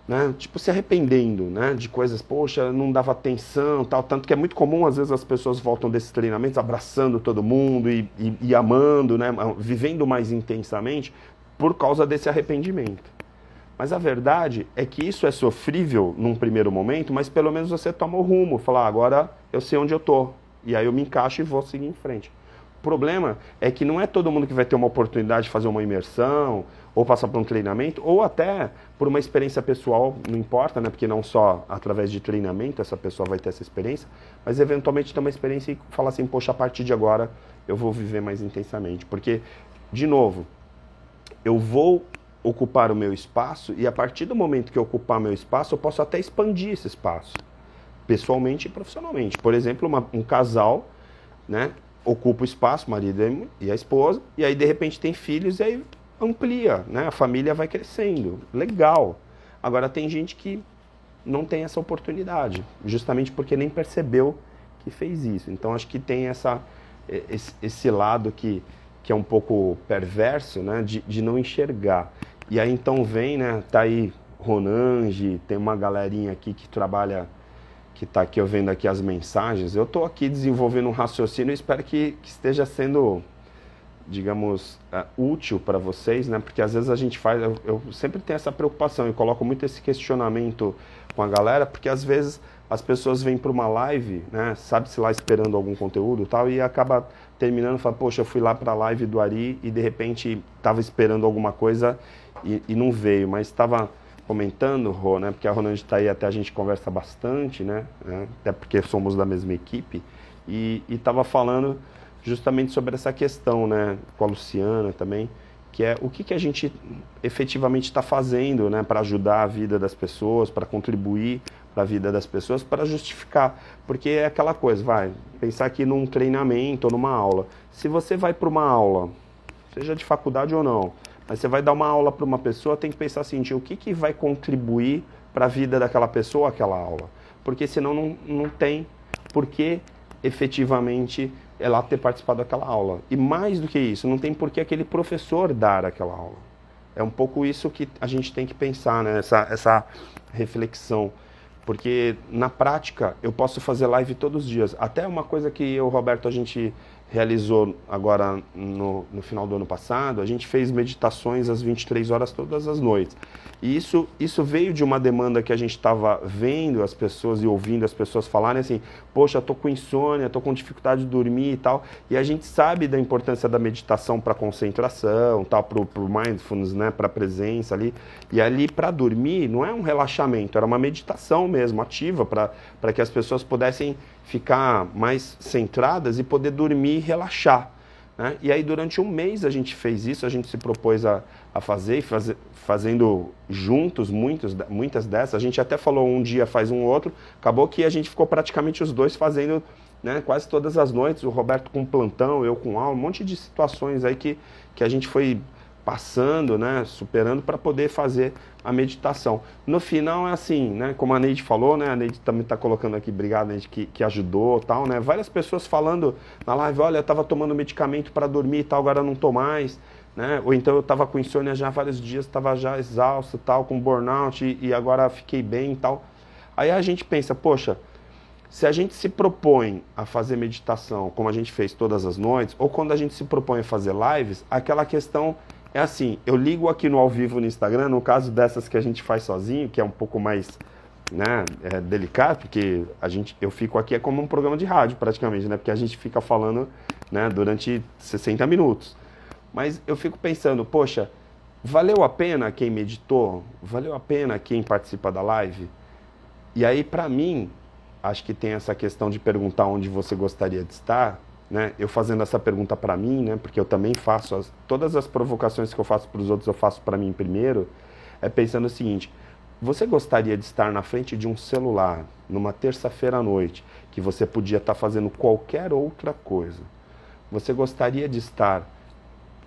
né? Tipo, se arrependendo, né? De coisas, poxa, não dava atenção, tal. Tanto que é muito comum, às vezes, as pessoas voltam desses treinamentos abraçando todo mundo e amando, né? Vivendo mais intensamente por causa desse arrependimento. Mas a verdade é que isso é sofrível num primeiro momento, mas pelo menos você toma o rumo, fala, agora eu sei onde eu tô, e aí eu me encaixo e vou seguir em frente. O problema é que não é todo mundo que vai ter uma oportunidade de fazer uma imersão, ou passar por um treinamento, ou até por uma experiência pessoal, não importa, né? Porque não só através de treinamento essa pessoa vai ter essa experiência, mas eventualmente ter uma experiência e falar assim, poxa, a partir de agora eu vou viver mais intensamente. Porque, de novo, eu vou ocupar o meu espaço e a partir do momento que eu ocupar meu espaço, eu posso até expandir esse espaço, pessoalmente e profissionalmente. Por exemplo, um casal, né? Ocupa o espaço, o marido e a esposa, e aí de repente tem filhos e aí amplia, né? A família vai crescendo, legal. Agora tem gente que não tem essa oportunidade, justamente porque nem percebeu que fez isso. Então acho que tem esse lado que é um pouco perverso, né? De não enxergar. E aí então vem, né? Tá aí Ronange, tem uma galerinha aqui que trabalha, que está aqui, eu vendo aqui as mensagens. Eu estou aqui desenvolvendo um raciocínio e espero que esteja sendo, digamos, útil para vocês, né? Porque às vezes a gente faz, eu sempre tenho essa preocupação e coloco muito esse questionamento com a galera, porque às vezes as pessoas vêm para uma live, né? Sabe-se lá esperando algum conteúdo e tal, e acaba terminando e fala, poxa, eu fui lá para a live do Ari e de repente estava esperando alguma coisa e não veio, mas estava comentando, Rô, né? Porque a Ronald está aí, até a gente conversa bastante, né? Até porque somos da mesma equipe, e estava falando justamente sobre essa questão, né? Com a Luciana também, que é o que a gente efetivamente está fazendo, né? Para ajudar a vida das pessoas, para contribuir para a vida das pessoas, para justificar. Porque é aquela coisa, vai, pensar aqui num treinamento ou numa aula. Se você vai para uma aula, seja de faculdade ou não, mas você vai dar uma aula para uma pessoa, tem que pensar assim, o que vai contribuir para a vida daquela pessoa aquela aula? Porque senão não tem por que efetivamente ela ter participado daquela aula. E mais do que isso, não tem por que aquele professor dar aquela aula. É um pouco isso que a gente tem que pensar, né? Essa reflexão. Porque na prática eu posso fazer live todos os dias. Até uma coisa que eu, Roberto, a gente realizou agora no final do ano passado, a gente fez meditações às 23 horas todas as noites. E isso veio de uma demanda que a gente estava vendo as pessoas e ouvindo as pessoas falarem assim, poxa, tô com insônia, tô com dificuldade de dormir e tal. E a gente sabe da importância da meditação para concentração, tal, pro mindfulness, né, para presença ali. E ali para dormir não é um relaxamento, era uma meditação mesmo, ativa, para que as pessoas pudessem ficar mais centradas e poder dormir e relaxar. Né? E aí durante um mês a gente fez isso, a gente se propôs a fazer, fazendo juntos muitas dessas. A gente até falou um dia faz um outro, acabou que a gente ficou praticamente os dois fazendo, né, quase todas as noites, o Roberto com plantão, eu com aula, um monte de situações aí que a gente foi passando, né, superando para poder fazer a meditação. No final é assim, né, como a Neide falou, né, a Neide também está colocando aqui, obrigado Neide, que ajudou, tal, né, várias pessoas falando na live, olha, eu estava tomando medicamento para dormir e tal, agora não estou mais, né, ou então eu estava com insônia já há vários dias, estava já exausto, tal, com burnout e agora fiquei bem e tal. Aí a gente pensa, poxa, se a gente se propõe a fazer meditação, como a gente fez todas as noites, ou quando a gente se propõe a fazer lives, aquela questão é assim, eu ligo aqui no ao vivo no Instagram, no caso dessas que a gente faz sozinho, que é um pouco mais, né, delicado, porque eu fico aqui, é como um programa de rádio praticamente, né, porque a gente fica falando, né, durante 60 minutos. Mas eu fico pensando, poxa, valeu a pena quem meditou? Valeu a pena quem participa da live? E aí, para mim, acho que tem essa questão de perguntar onde você gostaria de estar, né? Eu fazendo essa pergunta para mim, né? Porque eu também faço, todas as provocações que eu faço para os outros, eu faço para mim primeiro, é pensando o seguinte, você gostaria de estar na frente de um celular, numa terça-feira à noite, que você podia estar fazendo qualquer outra coisa? Você gostaria de estar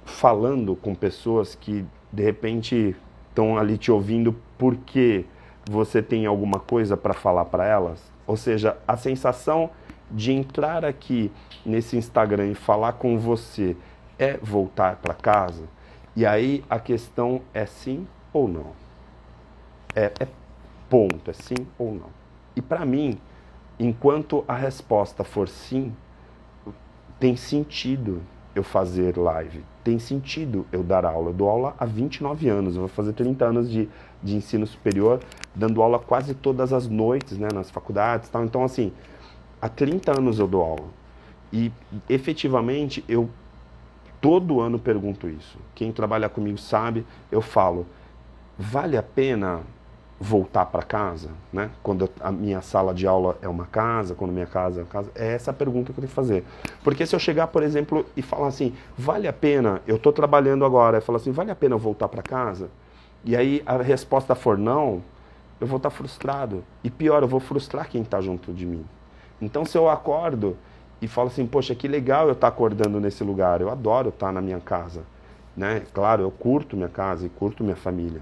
falando com pessoas que, de repente, estão ali te ouvindo porque você tem alguma coisa para falar para elas? Ou seja, a sensação de entrar aqui nesse Instagram e falar com você é voltar para casa? E aí a questão é sim ou não? É ponto, é sim ou não? E para mim, enquanto a resposta for sim, tem sentido eu fazer live, tem sentido eu dar aula. Eu dou aula há 29 anos, eu vou fazer 30 anos de ensino superior, dando aula quase todas as noites, né, nas faculdades e tal. Então, assim, há 30 anos eu dou aula. E, efetivamente, eu todo ano pergunto isso. Quem trabalha comigo sabe, eu falo, vale a pena voltar para casa, né? Quando a minha sala de aula é uma casa, quando minha casa é uma casa, é essa a pergunta que eu tenho que fazer. Porque se eu chegar, por exemplo, e falar assim, vale a pena, eu estou trabalhando agora, eu falo assim, vale a pena eu voltar para casa? E aí a resposta for não, eu vou estar frustrado. E pior, eu vou frustrar quem está junto de mim. Então se eu acordo e falo assim, poxa, que legal eu estar acordando nesse lugar, eu adoro estar na minha casa, né? Claro, eu curto minha casa e curto minha família.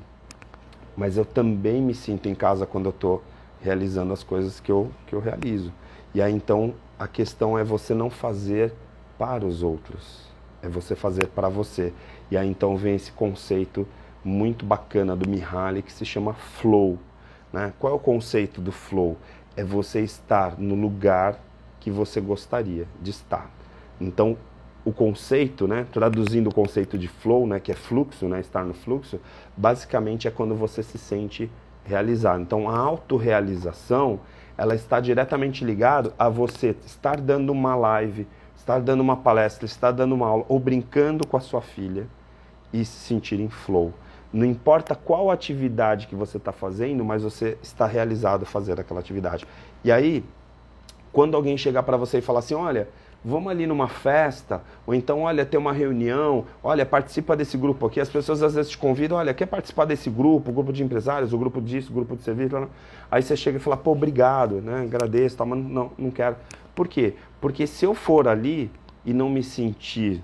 Mas eu também me sinto em casa quando eu estou realizando as coisas que eu realizo. E aí então a questão é você não fazer para os outros, é você fazer para você. E aí então vem esse conceito muito bacana do Mihaly que se chama flow, né? Qual é o conceito do flow? É você estar no lugar que você gostaria de estar. Então, o conceito, né, traduzindo o conceito de flow, né, que é fluxo, né, estar no fluxo, basicamente é quando você se sente realizado. Então, a autorrealização, ela está diretamente ligada a você estar dando uma live, estar dando uma palestra, estar dando uma aula, ou brincando com a sua filha e se sentir em flow. Não importa qual atividade que você está fazendo, mas você está realizado fazer aquela atividade. E aí, quando alguém chegar para você e falar assim, olha, vamos ali numa festa, ou então, olha, tem uma reunião, olha, participa desse grupo aqui. As pessoas às vezes te convidam, olha, quer participar desse grupo, o grupo de empresários, o grupo disso, o grupo de serviço, aí você chega e fala, pô, obrigado, né, agradeço, tá, mas não quero. Por quê? Porque se eu for ali e não me sentir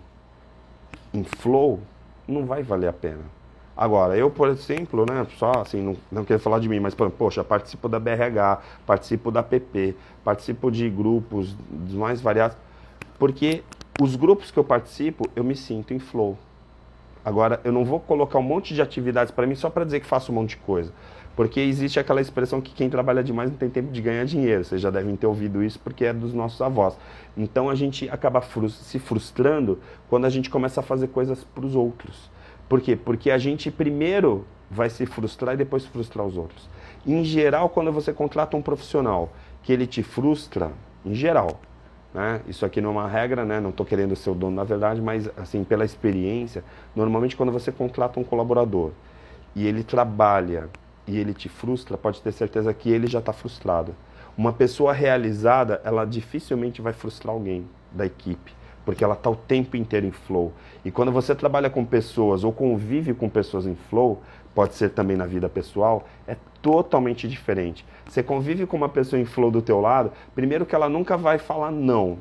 em flow, não vai valer a pena. Agora, eu, por exemplo, né, só assim, não quero falar de mim, mas, poxa, participo da BRH, participo da PP, participo de grupos dos mais variados, porque os grupos que eu participo, eu me sinto em flow. Agora, eu não vou colocar um monte de atividades para mim só para dizer que faço um monte de coisa. Porque existe aquela expressão que quem trabalha demais não tem tempo de ganhar dinheiro. Vocês já devem ter ouvido isso porque é dos nossos avós. Então a gente acaba se frustrando quando a gente começa a fazer coisas para os outros. Por quê? Porque a gente primeiro vai se frustrar e depois frustrar os outros. Em geral, quando você contrata um profissional que ele te frustra, em geral, né? Isso aqui não é uma regra, né? Não estou querendo ser o dono na verdade, mas assim, pela experiência, normalmente quando você contrata um colaborador e ele trabalha e ele te frustra, pode ter certeza que ele já está frustrado. Uma pessoa realizada, ela dificilmente vai frustrar alguém da equipe, porque ela está o tempo inteiro em flow. E quando você trabalha com pessoas ou convive com pessoas em flow, pode ser também na vida pessoal, é totalmente diferente. Você convive com uma pessoa em flow do teu lado, primeiro que ela nunca vai falar não,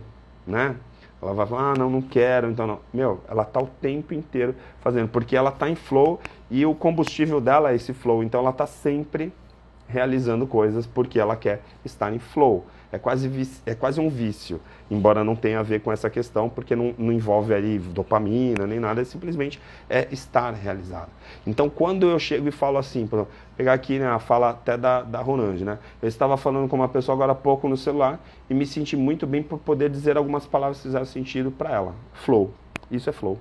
né? Ela vai falar, ah, não quero, então não. Meu, ela está o tempo inteiro fazendo, porque ela está em flow e o combustível dela é esse flow. Então ela está sempre realizando coisas porque ela quer estar em flow. É quase um vício, embora não tenha a ver com essa questão, porque não envolve aí dopamina nem nada, é simplesmente estar realizado. Então, quando eu chego e falo assim, para pegar aqui, né, a fala até da Ronande, né? Eu estava falando com uma pessoa agora há pouco no celular e me senti muito bem por poder dizer algumas palavras que fizeram sentido para ela. Flow. Isso é flow.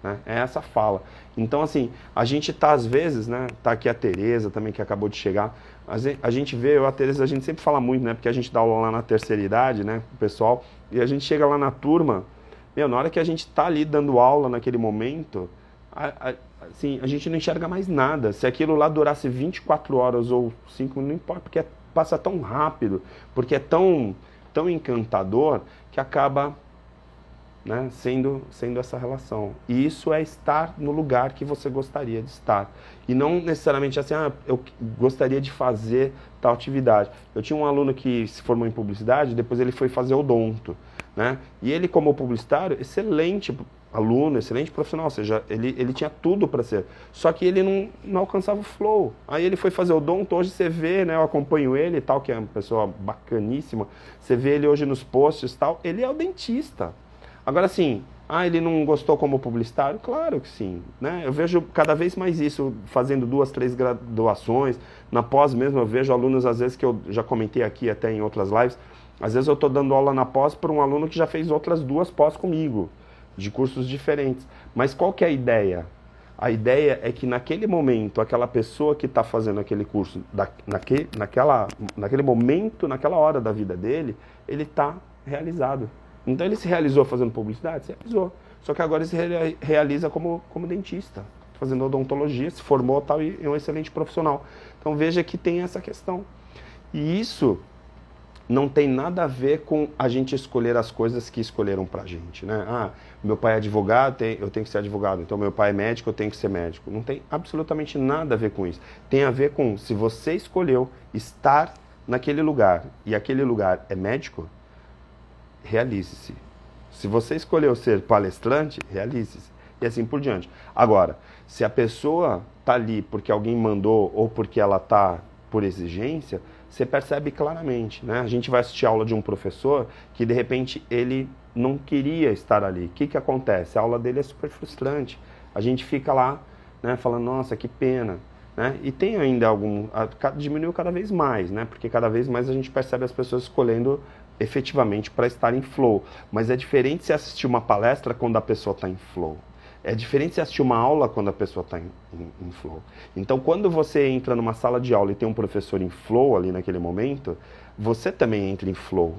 Né? É essa fala. Então, assim, a gente tá às vezes, né? Tá aqui a Tereza também, que acabou de chegar. A gente vê, eu e a Tereza, a gente sempre fala muito, né? Porque a gente dá aula lá na terceira idade, né? O pessoal. E a gente chega lá na turma, meu, na hora que a gente tá ali dando aula naquele momento, assim, a gente não enxerga mais nada. Se aquilo lá durasse 24 horas ou 5, não importa, porque passa tão rápido, porque é tão encantador, que acaba, né, sendo essa relação. E isso é estar no lugar que você gostaria de estar. E não necessariamente assim, eu gostaria de fazer tal atividade. Eu tinha um aluno que se formou em publicidade, depois ele foi fazer odonto, né? E ele, como publicitário, excelente aluno, excelente profissional, ou seja, ele tinha tudo para ser. Só que ele não alcançava o flow. Aí ele foi fazer odonto, hoje você vê, né, eu acompanho ele e tal, que é uma pessoa bacaníssima, você vê ele hoje nos posts e tal, ele é o dentista. Agora sim, ele não gostou como publicitário? Claro que sim, né? Eu vejo cada vez mais isso, fazendo 2, 3 graduações, na pós mesmo eu vejo alunos às vezes, que eu já comentei aqui até em outras lives, às vezes eu estou dando aula na pós para um aluno que já fez outras 2 pós comigo, de cursos diferentes. Mas qual que é a ideia? A ideia é que naquele momento, aquela pessoa que está fazendo aquele curso, naquele momento, naquela hora da vida dele, ele está realizado. Então ele se realizou fazendo publicidade? Se realizou. Só que agora ele se realiza como dentista, fazendo odontologia, se formou tal, e é um excelente profissional. Então veja que tem essa questão. E isso não tem nada a ver com a gente escolher as coisas que escolheram pra gente, né? Meu pai é advogado, eu tenho que ser advogado. Então meu pai é médico, eu tenho que ser médico. Não tem absolutamente nada a ver com isso. Tem a ver com, se você escolheu estar naquele lugar, e aquele lugar é médico, realize-se. Se você escolheu ser palestrante, realize-se. E assim por diante. Agora, se a pessoa está ali porque alguém mandou ou porque ela está por exigência, você percebe claramente, né? A gente vai assistir a aula de um professor que de repente ele não queria estar ali. O que acontece? A aula dele é super frustrante. A gente fica lá, né? Falando, nossa, que pena. Né? E tem ainda diminuiu cada vez mais, né? Porque cada vez mais a gente percebe as pessoas escolhendo efetivamente para estar em flow. Mas é diferente se assistir uma palestra quando a pessoa está em flow. É diferente se assistir uma aula quando a pessoa está em flow. Então, quando você entra numa sala de aula e tem um professor em flow ali naquele momento, você também entra em flow.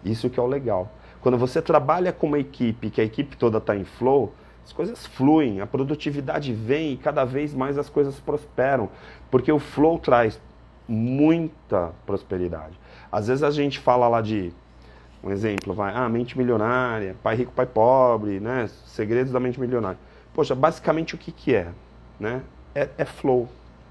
Isso que é o legal. Quando você trabalha com uma equipe, que a equipe toda está em flow, as coisas fluem, a produtividade vem e cada vez mais as coisas prosperam. Porque o flow traz muita prosperidade. Às vezes a gente fala lá de... Um exemplo, mente milionária, pai rico, pai pobre, né? Segredos da mente milionária. Poxa, basicamente o que é? Né? É flow.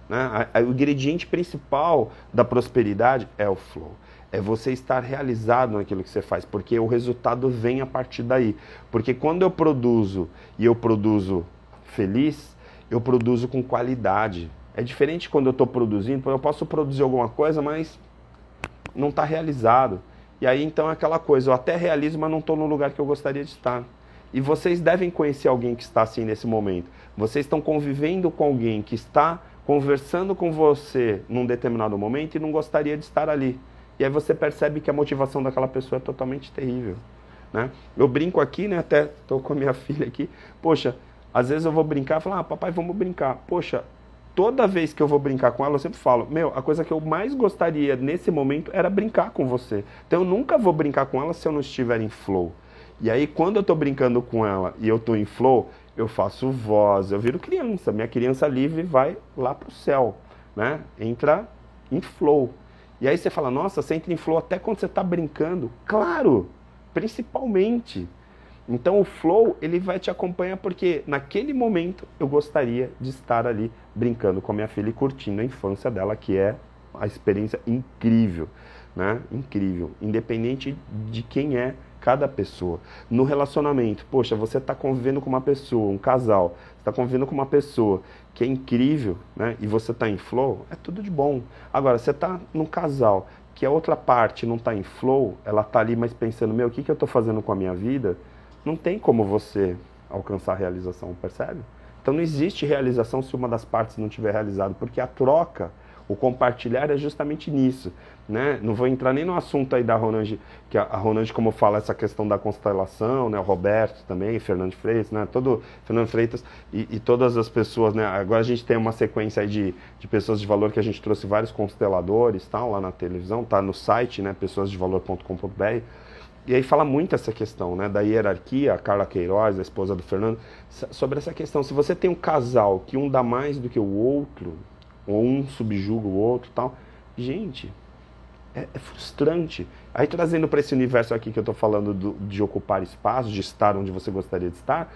Né? O ingrediente principal da prosperidade é o flow. É você estar realizado naquilo que você faz, porque o resultado vem a partir daí. Porque quando eu produzo e eu produzo feliz, eu produzo com qualidade. É diferente quando eu estou produzindo, porque eu posso produzir alguma coisa, mas não está realizado. E aí, então, é aquela coisa, eu até realizo, mas não estou no lugar que eu gostaria de estar. E vocês devem conhecer alguém que está assim nesse momento. Vocês estão convivendo com alguém que está conversando com você num determinado momento e não gostaria de estar ali. E aí você percebe que a motivação daquela pessoa é totalmente terrível. Né? Eu brinco aqui, né? Até estou com a minha filha aqui. Poxa, às vezes eu vou brincar e falo, papai, vamos brincar. Poxa, toda vez que eu vou brincar com ela, eu sempre falo, a coisa que eu mais gostaria nesse momento era brincar com você. Então eu nunca vou brincar com ela se eu não estiver em flow. E aí quando eu estou brincando com ela e eu estou em flow, eu faço voz, eu viro criança. Minha criança livre vai lá pro céu, né? Entra em flow. E aí você fala, nossa, você entra em flow até quando você está brincando. Claro, principalmente. Então o flow, ele vai te acompanhar porque naquele momento eu gostaria de estar ali brincando com a minha filha e curtindo a infância dela, que é a experiência incrível, né? Incrível, independente de quem é cada pessoa. No relacionamento, poxa, você está convivendo com uma pessoa, um casal, está convivendo com uma pessoa que é incrível, né? E você está em flow, é tudo de bom. Agora, você está num casal que a outra parte não está em flow, ela está ali mas pensando, o que eu estou fazendo com a minha vida? Não tem como você alcançar a realização, percebe? Então não existe realização se uma das partes não tiver realizado, porque a troca, o compartilhar é justamente nisso. Né? Não vou entrar nem no assunto aí da Ronange, que a Ronange, como fala, essa questão da constelação, né? O Roberto também, Fernando Freitas, né? Fernando Freitas e todas as pessoas, né? Agora a gente tem uma sequência aí de pessoas de valor que a gente trouxe vários consteladores, tal, lá na televisão, tá no site, né? pessoasdevalor.com.br. E aí fala muito essa questão, né, da hierarquia, a Carla Queiroz, a esposa do Fernando, sobre essa questão. Se você tem um casal que um dá mais do que o outro, ou um subjuga o outro, tal, gente, é frustrante. Aí trazendo para esse universo aqui que eu estou falando de ocupar espaço, de estar onde você gostaria de estar,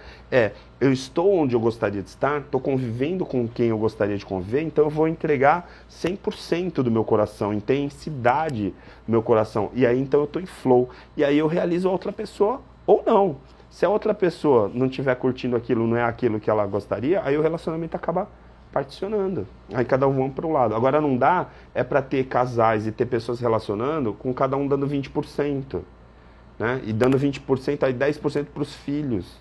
eu estou onde eu gostaria de estar, estou convivendo com quem eu gostaria de conviver, então eu vou entregar 100% do meu coração, intensidade do meu coração. E aí então eu estou em flow. E aí eu realizo a outra pessoa ou não. Se a outra pessoa não estiver curtindo aquilo, não é aquilo que ela gostaria, aí o relacionamento acaba particionando. Aí cada um para um lado. Agora não dá, para ter casais e ter pessoas relacionando com cada um dando 20%. Né? E dando 20%, aí 10% para os filhos.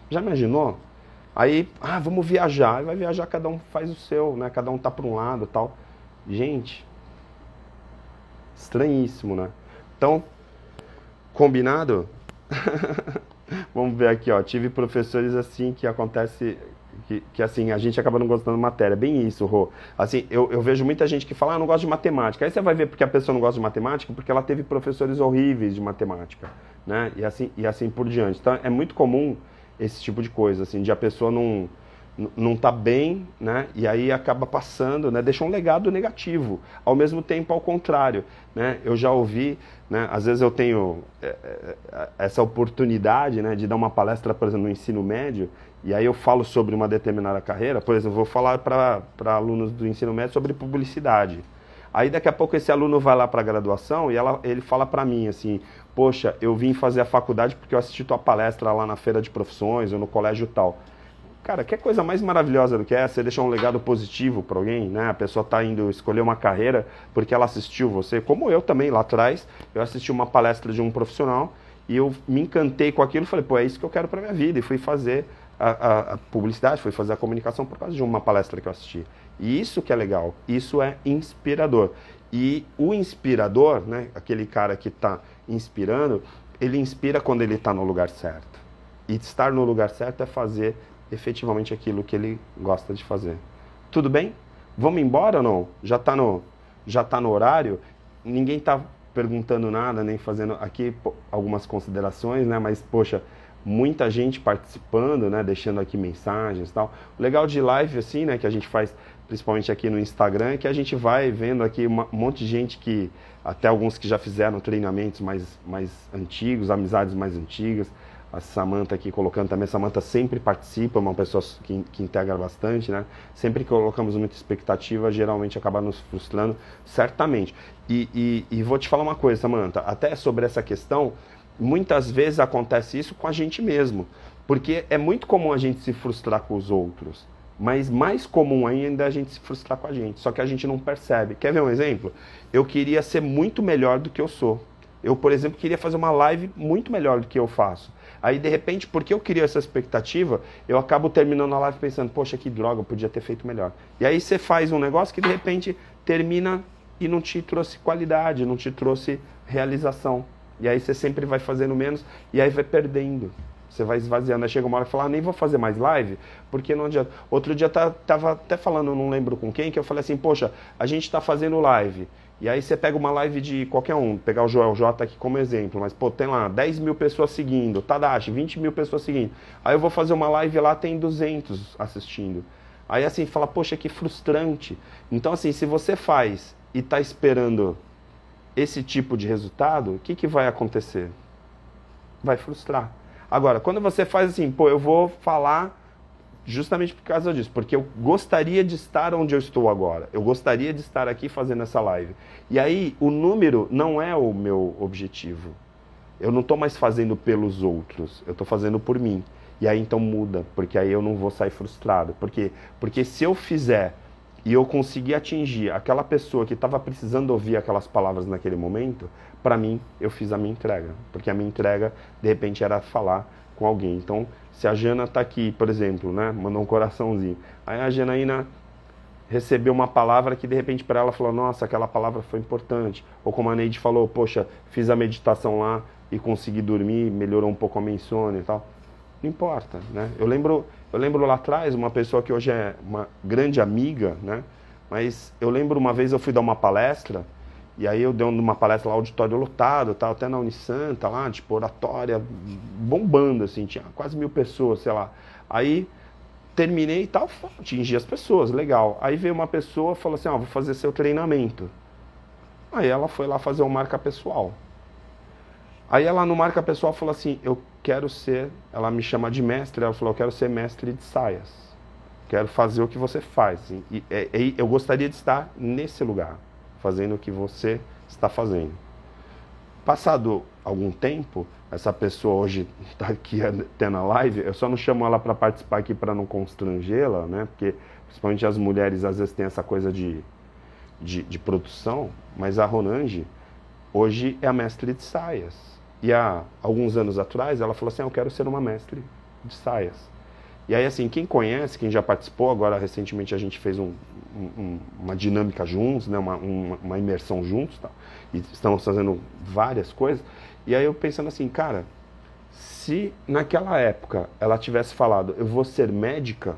Já imaginou? Aí, vamos viajar. Aí vai viajar, cada um faz o seu, né? Cada um tá para um lado e tal. Gente, estranhíssimo, né? Então, combinado? Vamos ver aqui, ó. Tive professores assim que acontece... Que assim, a gente acaba não gostando de matéria. Bem isso, Rô. Assim, eu vejo muita gente que fala, não gosto de matemática. Aí você vai ver porque a pessoa não gosta de matemática, porque ela teve professores horríveis de matemática, né? E assim por diante. Então, é muito comum esse tipo de coisa, assim, de a pessoa não tá bem, né? E aí acaba passando, né? Deixa um legado negativo. Ao mesmo tempo, ao contrário, né? Eu já ouvi, né? Às vezes eu tenho essa oportunidade, né? De dar uma palestra, por exemplo, no ensino médio, e aí eu falo sobre uma determinada carreira. Por exemplo, vou falar para alunos do ensino médio sobre publicidade. Aí daqui a pouco esse aluno vai lá para a graduação e ele fala para mim assim, poxa, eu vim fazer a faculdade porque eu assisti tua palestra lá na feira de profissões ou no colégio tal. Cara, que coisa mais maravilhosa do que essa? Você deixar um legado positivo para alguém, né? A pessoa está indo escolher uma carreira porque ela assistiu você. Como eu também, lá atrás, eu assisti uma palestra de um profissional e eu me encantei com aquilo e falei, pô, é isso que eu quero para minha vida. E fui fazer a publicidade, fui fazer a comunicação por causa de uma palestra que eu assisti. E isso que é legal, isso é inspirador. E o inspirador, né, aquele cara que está inspirando, ele inspira quando ele está no lugar certo. E estar no lugar certo é fazer efetivamente aquilo que ele gosta de fazer. Tudo bem? Vamos embora ou não? Já tá no horário? Ninguém está perguntando nada, nem fazendo aqui algumas considerações, né? Mas, poxa, muita gente participando, né? Deixando aqui mensagens e tal. O legal de live, assim, né? Que a gente faz, principalmente aqui no Instagram, é que a gente vai vendo aqui um monte de gente que, até alguns que já fizeram treinamentos mais antigos, amizades mais antigas. A Samantha aqui colocando também, a Samantha sempre participa, uma pessoa que integra bastante, né? Sempre que colocamos muita expectativa, geralmente acaba nos frustrando, certamente. E vou te falar uma coisa, Samantha, até sobre essa questão, muitas vezes acontece isso com a gente mesmo, porque é muito comum a gente se frustrar com os outros, mas mais comum ainda é a gente se frustrar com a gente, só que a gente não percebe. Quer ver um exemplo? Eu queria ser muito melhor do que eu sou. Eu, por exemplo, queria fazer uma live muito melhor do que eu faço. Aí, de repente, porque eu queria essa expectativa, eu acabo terminando a live pensando, poxa, que droga, eu podia ter feito melhor. E aí você faz um negócio que, de repente, termina e não te trouxe qualidade, não te trouxe realização. E aí você sempre vai fazendo menos e aí vai perdendo. Você vai esvaziando. Aí chega uma hora e fala, nem vou fazer mais live, porque não adianta. Outro dia tava até falando, não lembro com quem, que eu falei assim, poxa, a gente está fazendo live. E aí você pega uma live de qualquer um, pegar o Joel J aqui como exemplo, mas pô, tem lá 10 mil pessoas seguindo, Tadashi, 20 mil pessoas seguindo. Aí eu vou fazer uma live lá, tem 200 assistindo. Aí assim, fala, poxa, que frustrante. Então assim, se você faz e está esperando esse tipo de resultado, o que vai acontecer? Vai frustrar. Agora, quando você faz assim, pô, eu vou falar justamente por causa disso, porque eu gostaria de estar onde eu estou agora. Eu gostaria de estar aqui fazendo essa live. E aí, o número não é o meu objetivo. Eu não estou mais fazendo pelos outros, eu estou fazendo por mim. E aí então muda, porque aí eu não vou sair frustrado. Por quê? Porque se eu fizer e eu conseguir atingir aquela pessoa que estava precisando ouvir aquelas palavras naquele momento, para mim, eu fiz a minha entrega. Porque a minha entrega, de repente, era falar com alguém. Então, se a Jana está aqui, por exemplo, né, mandou um coraçãozinho, aí a Janaína recebeu uma palavra que de repente para ela falou, nossa, aquela palavra foi importante. Ou como a Neide falou, poxa, fiz a meditação lá e consegui dormir, melhorou um pouco a minha insônia e tal. Não importa, né? Eu lembro lá atrás, uma pessoa que hoje é uma grande amiga, né? Mas eu lembro uma vez eu fui dar uma palestra, e aí eu dei uma palestra lá, auditório lotado, tal, até na Unisanta lá, tipo, oratória, bombando, assim, tinha quase 1000 pessoas, sei lá. Aí terminei e tal, atingi as pessoas, legal. Aí veio uma pessoa e falou assim, ó, vou fazer seu treinamento. Aí ela foi lá fazer um marca pessoal. Aí ela no marca pessoal falou assim, eu quero ser, ela me chama de mestre, ela falou, eu quero ser mestre de saias. Quero fazer o que você faz. E eu gostaria de estar nesse lugar, fazendo o que você está fazendo. Passado algum tempo, essa pessoa hoje está aqui tendo a live, eu só não chamo ela para participar aqui para não constrangê-la, né? Porque principalmente as mulheres às vezes têm essa coisa de produção, mas a Ronange hoje é a mestre de saias. E há alguns anos atrás ela falou assim, eu quero ser uma mestre de saias. E aí assim, quem conhece, quem já participou, agora recentemente a gente fez uma dinâmica juntos, né? uma imersão juntos, tá? E estamos fazendo várias coisas. E aí eu pensando assim, cara, se naquela época ela tivesse falado, eu vou ser médica,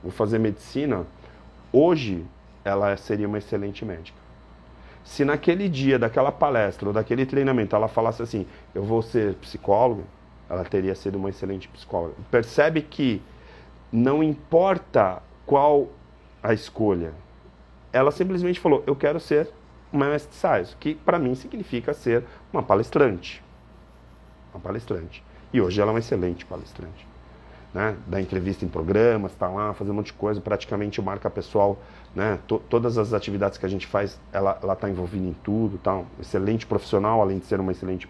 vou fazer medicina, hoje ela seria uma excelente médica. Se naquele dia, daquela palestra ou daquele treinamento, ela falasse assim, eu vou ser psicóloga, ela teria sido uma excelente psicóloga. Percebe que não importa qual a escolha, ela simplesmente falou, eu quero ser uma mestre de saias, que para mim significa ser uma palestrante. Uma palestrante. E hoje ela é uma excelente palestrante. Né? Dá entrevista em programas, está lá, fazendo um monte de coisa, praticamente o marca pessoal, né? Todas as atividades que a gente faz, ela está envolvida em tudo, tá? Um excelente profissional, além de ser uma excelente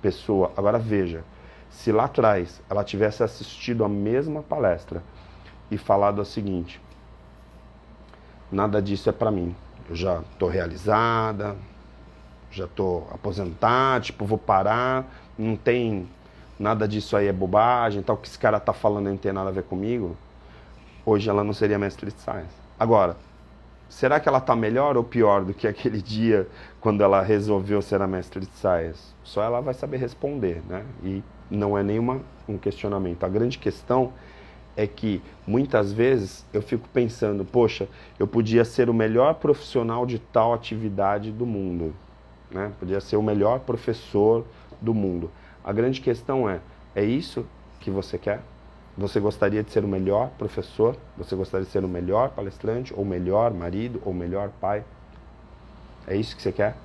pessoa. Agora veja, se lá atrás ela tivesse assistido a mesma palestra e falado o seguinte, nada disso é para mim, eu já estou realizada, já estou aposentada, tipo, vou parar, não tem nada disso aí é bobagem, tal, que esse cara tá falando não tem nada a ver comigo, hoje ela não seria mestre de saias. Agora, será que ela tá melhor ou pior do que aquele dia quando ela resolveu ser a mestre de saias? Só ela vai saber responder, né? E não é nenhum questionamento. A grande questão é que muitas vezes eu fico pensando, poxa, eu podia ser o melhor profissional de tal atividade do mundo, né? Podia ser o melhor professor do mundo. A grande questão é isso que você quer? Você gostaria de ser o melhor professor? Você gostaria de ser o melhor palestrante? Ou o melhor marido? Ou o melhor pai? É isso que você quer?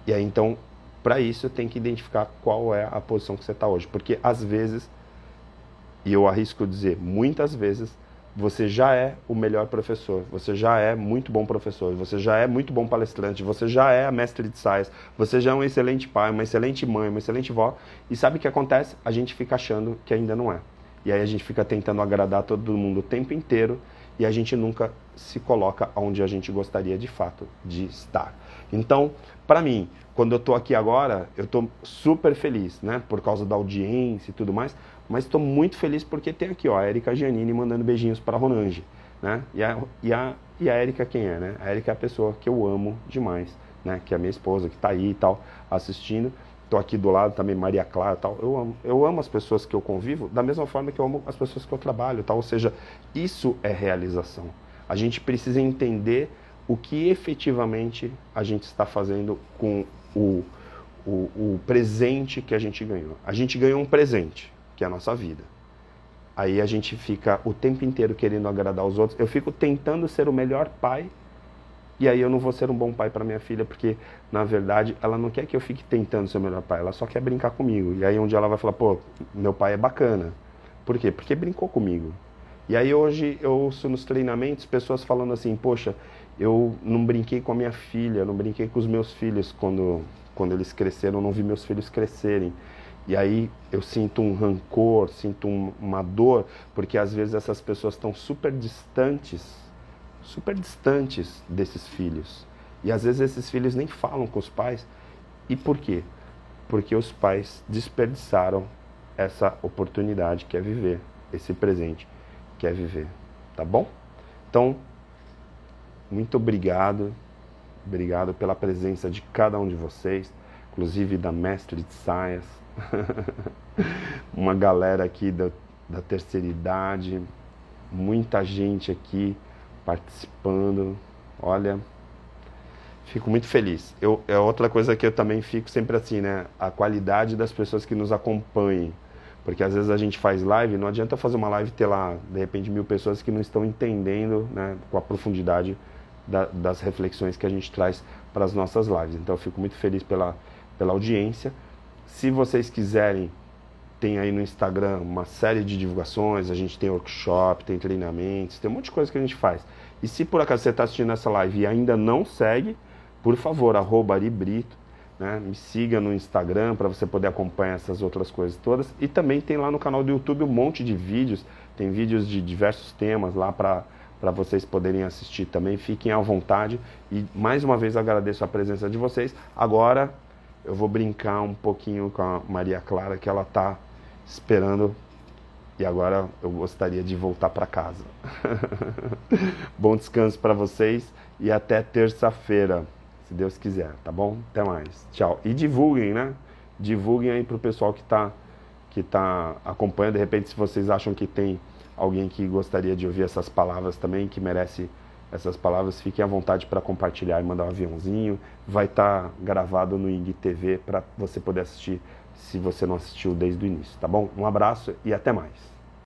E aí então, para isso, tem que identificar qual é a posição que você está hoje. Porque às vezes, e eu arrisco dizer, muitas vezes, você já é o melhor professor, você já é muito bom professor, você já é muito bom palestrante, você já é a mestre de saias, você já é um excelente pai, uma excelente mãe, uma excelente vó. E sabe o que acontece? A gente fica achando que ainda não é. E aí a gente fica tentando agradar todo mundo o tempo inteiro e a gente nunca se coloca onde a gente gostaria de fato de estar. Então, para mim, quando eu estou aqui agora, eu estou super feliz, né? Por causa da audiência e tudo mais, mas estou muito feliz porque tem aqui, ó, a Erika Giannini mandando beijinhos para a Ronange, né? E a Erika quem é, né? A Erika é a pessoa que eu amo demais, né? Que é a minha esposa, que está aí e tal, assistindo. Estou aqui do lado também, Maria Clara e tal. Eu amo as pessoas que eu convivo da mesma forma que eu amo as pessoas que eu trabalho, tal. Ou seja, isso é realização. A gente precisa entender o que efetivamente a gente está fazendo com o presente que a gente ganhou. A gente ganhou um presente, que é a nossa vida. Aí a gente fica o tempo inteiro querendo agradar os outros. Eu fico tentando ser o melhor pai. E aí eu não vou ser um bom pai para minha filha, porque, na verdade, ela não quer que eu fique tentando ser o melhor pai, ela só quer brincar comigo. E aí um dia ela vai falar, pô, meu pai é bacana. Por quê? Porque brincou comigo. E aí hoje eu ouço nos treinamentos pessoas falando assim, poxa, eu não brinquei com a minha filha, não brinquei com os meus filhos quando eles cresceram, eu não vi meus filhos crescerem. E aí eu sinto um rancor, sinto uma dor, porque às vezes essas pessoas estão super distantes desses filhos. E às vezes esses filhos nem falam com os pais. E por quê? Porque os pais desperdiçaram essa oportunidade que é viver, esse presente que é viver. Tá bom? Então, muito obrigado. Obrigado pela presença de cada um de vocês, inclusive da mestre de saias. Uma galera aqui da terceira idade, muita gente aqui participando. Olha, fico muito feliz. É outra coisa que eu também fico sempre assim, né? A qualidade das pessoas que nos acompanhem. Porque às vezes a gente faz live, não adianta fazer uma live e ter lá, de repente, 1000 pessoas que não estão entendendo, né, com a profundidade das reflexões que a gente traz para as nossas lives. Então eu fico muito feliz pela audiência. Se vocês quiserem, tem aí no Instagram uma série de divulgações, a gente tem workshop, tem treinamentos, tem um monte de coisa que a gente faz. E se por acaso você está assistindo essa live e ainda não segue, por favor, @aribrito, né? Me siga no Instagram para você poder acompanhar essas outras coisas todas. E também tem lá no canal do YouTube um monte de vídeos, tem vídeos de diversos temas lá para vocês poderem assistir também. Fiquem à vontade e mais uma vez agradeço a presença de vocês. Agora eu vou brincar um pouquinho com a Maria Clara, que ela está esperando, e agora eu gostaria de voltar para casa. Bom descanso para vocês e até terça-feira, se Deus quiser, tá bom? Até mais. Tchau. E divulguem, né? Divulguem aí pro pessoal que tá acompanhando. De repente, se vocês acham que tem alguém que gostaria de ouvir essas palavras também, que merece essas palavras, fiquem à vontade para compartilhar e mandar um aviãozinho. Vai estar gravado no IGTV para você poder assistir, se você não assistiu desde o início, tá bom? Um abraço e até mais.